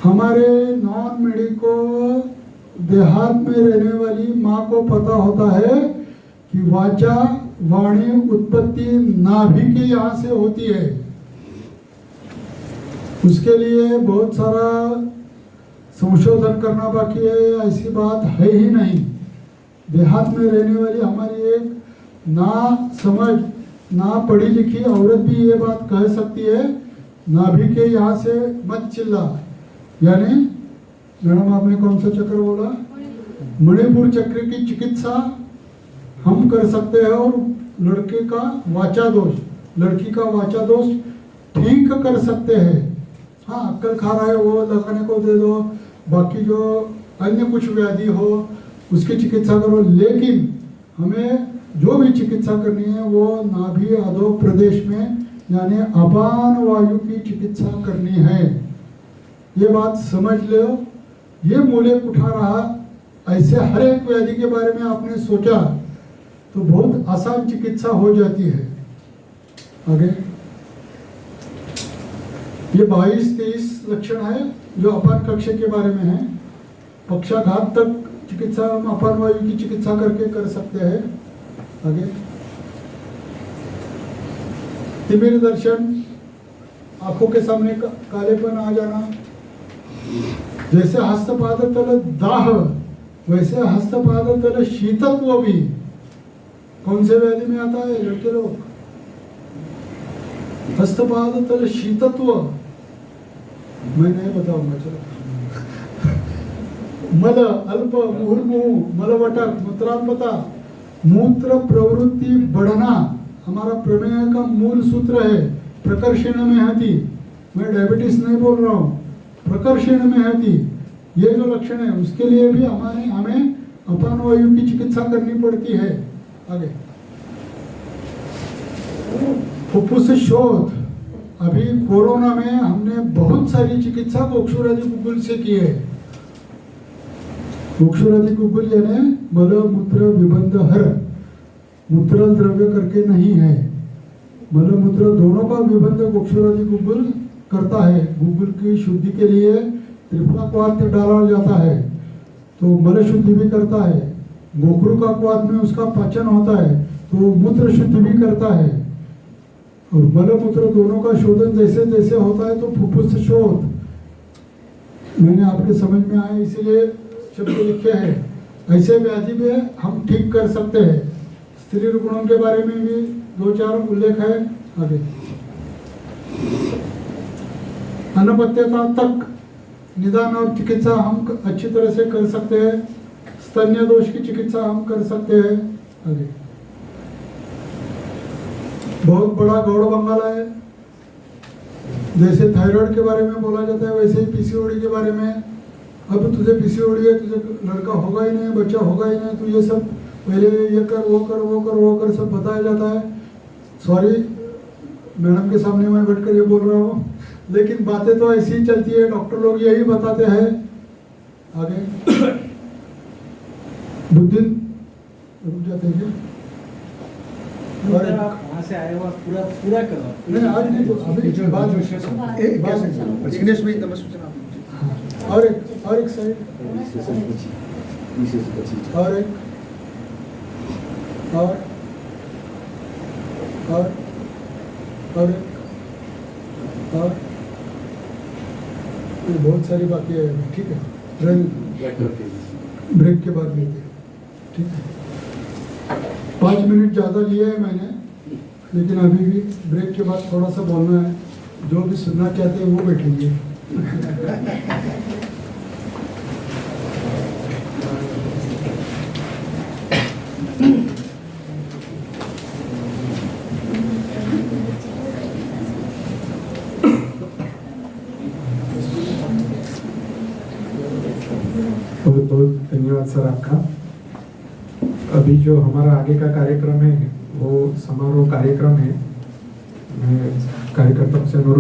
हमारे नॉन मेडिको देहात में रहने वाली माँ को पता होता है कि वाचा वाणी उत्पत्ति नाभि के यहाँ से होती है। उसके लिए बहुत सारा संशोधन करना बाकी है, ऐसी बात है ही नहीं। देहात में रहने वाली हमारी एक ना समझ ना पढ़ी लिखी औरत भी ये बात कह सकती है, नाभि के यहाँ से मत चिल्ला। यानी मैडम आपने कौन सा चक्र बोला? मणिपुर चक्र की चिकित्सा हम कर सकते हैं और लड़के का वाचा दोष, लड़की का वाचा दोष ठीक कर सकते हैं। हाँ, अक्कल खा रहा है वो लगाने को दे दो, बाकी जो अन्य कुछ व्याधि हो उसकी चिकित्सा करो, लेकिन हमें जो भी चिकित्सा करनी है वो नाभि अधो प्रदेश में यानी अपान वायु की चिकित्सा करनी है। ये बात समझ लो। ये मूल्य उठा रहा, ऐसे हर एक व्याधि के बारे में आपने सोचा तो बहुत आसान चिकित्सा हो जाती है। आगे ये 22-23 लक्षण है जो अपान कक्ष के बारे में है। पक्षाघात तक चिकित्सा हम अपान वायु की चिकित्सा करके कर सकते हैं। आगे तिमिर दर्शन, आंखों के सामने कालेपन आ जाना, जैसे हस्तपाद तल दाह वैसे हस्तपाद तल शीतत्व भी कौन से व्याधि में आता है लड़के लोग? हस्तपाद तल शीतत्व मैं नहीं बताऊंगा, चलो। मल अल्प मुहुर्मुहु मलवटक मूत्राल्पता, मूत्र प्रवृत्ति बढ़ना हमारा प्रमेय का मूल सूत्र है। प्रकर्षण में हति, मैं डायबिटीज नहीं बोल रहा हूँ, प्रकर्षण में हति, ये जो लक्षण है उसके लिए भी हमें अपान वायु की चिकित्सा करनी पड़ती है। आगे फुफ्फुस शोथ, अभी कोरोना में हमने बहुत सारी चिकित्सा गोक्षुरादि गुग्गुल से की है। गोक्षुरादि गुग्गुल यानी मल मूत्र विबंध हर, मूत्र द्रव्य करके नहीं है, मल मूत्र दोनों का विबंध गोक्षुरादि गुग्गुल करता है। गुग्गुल की शुद्धि के लिए त्रिफला क्वाथ डाला जाता है तो मल शुद्धि भी करता है। गोखरू का क्वाथ में उसका पाचन होता है तो मूत्र शुद्धि भी करता है। और मल मूत्र दोनों का शोधन जैसे जैसे होता है तो फुफ्फुस शोथ, मैंने आपके समझ में आया इसीलिए शब्द लिखे हैं। ऐसे व्याधि में हम ठीक कर सकते हैं। स्त्री रुग्णों के बारे में भी 2-4 उल्लेख है। आगे अनपत्यता तक निदान और चिकित्सा हम अच्छी तरह से कर सकते हैं। स्तन्य दोष की चिकित्सा हम कर सकते हैं। आगे बहुत बड़ा गौड़ बंगाला है, जैसे थायराइड के बारे में बोला जाता है वैसे ही पीसीओडी के बारे में। अब तुझे पीसीओडी है, तुझे लड़का होगा ही नहीं, बच्चा होगा ही नहीं, तो ये सब पहले ये कर वो कर वो कर वो कर सब बताया जाता है। सॉरी मैडम के सामने मैं बैठकर ये बोल रहा हूँ, लेकिन बातें तो ऐसी ही चलती है, डॉक्टर लोग यही बताते हैं। आगे बुद्धि रुक जाते हैं क्या? और वहाँ से आए हुआ पूरा करो। नहीं आज नहीं, अभी बाद में जिग्नेश भाई नमस्कार। और एक साइड और एक और फिर बहुत सारी बाकी है। ठीक है, ब्रेक के बाद लेते हैं। ठीक है, 5 मिनट ज़्यादा लिए है मैंने, लेकिन अभी भी ब्रेक के बाद थोड़ा सा बोलना है। जो भी सुनना चाहते हैं वो बैठेंगे। बहुत बहुत धन्यवाद सर आपका। अभी जो हमारा आगे का कार्यक्रम है वो समारोह कार्यक्रम है। मैं कार्यकर्ताओं से अनुरोध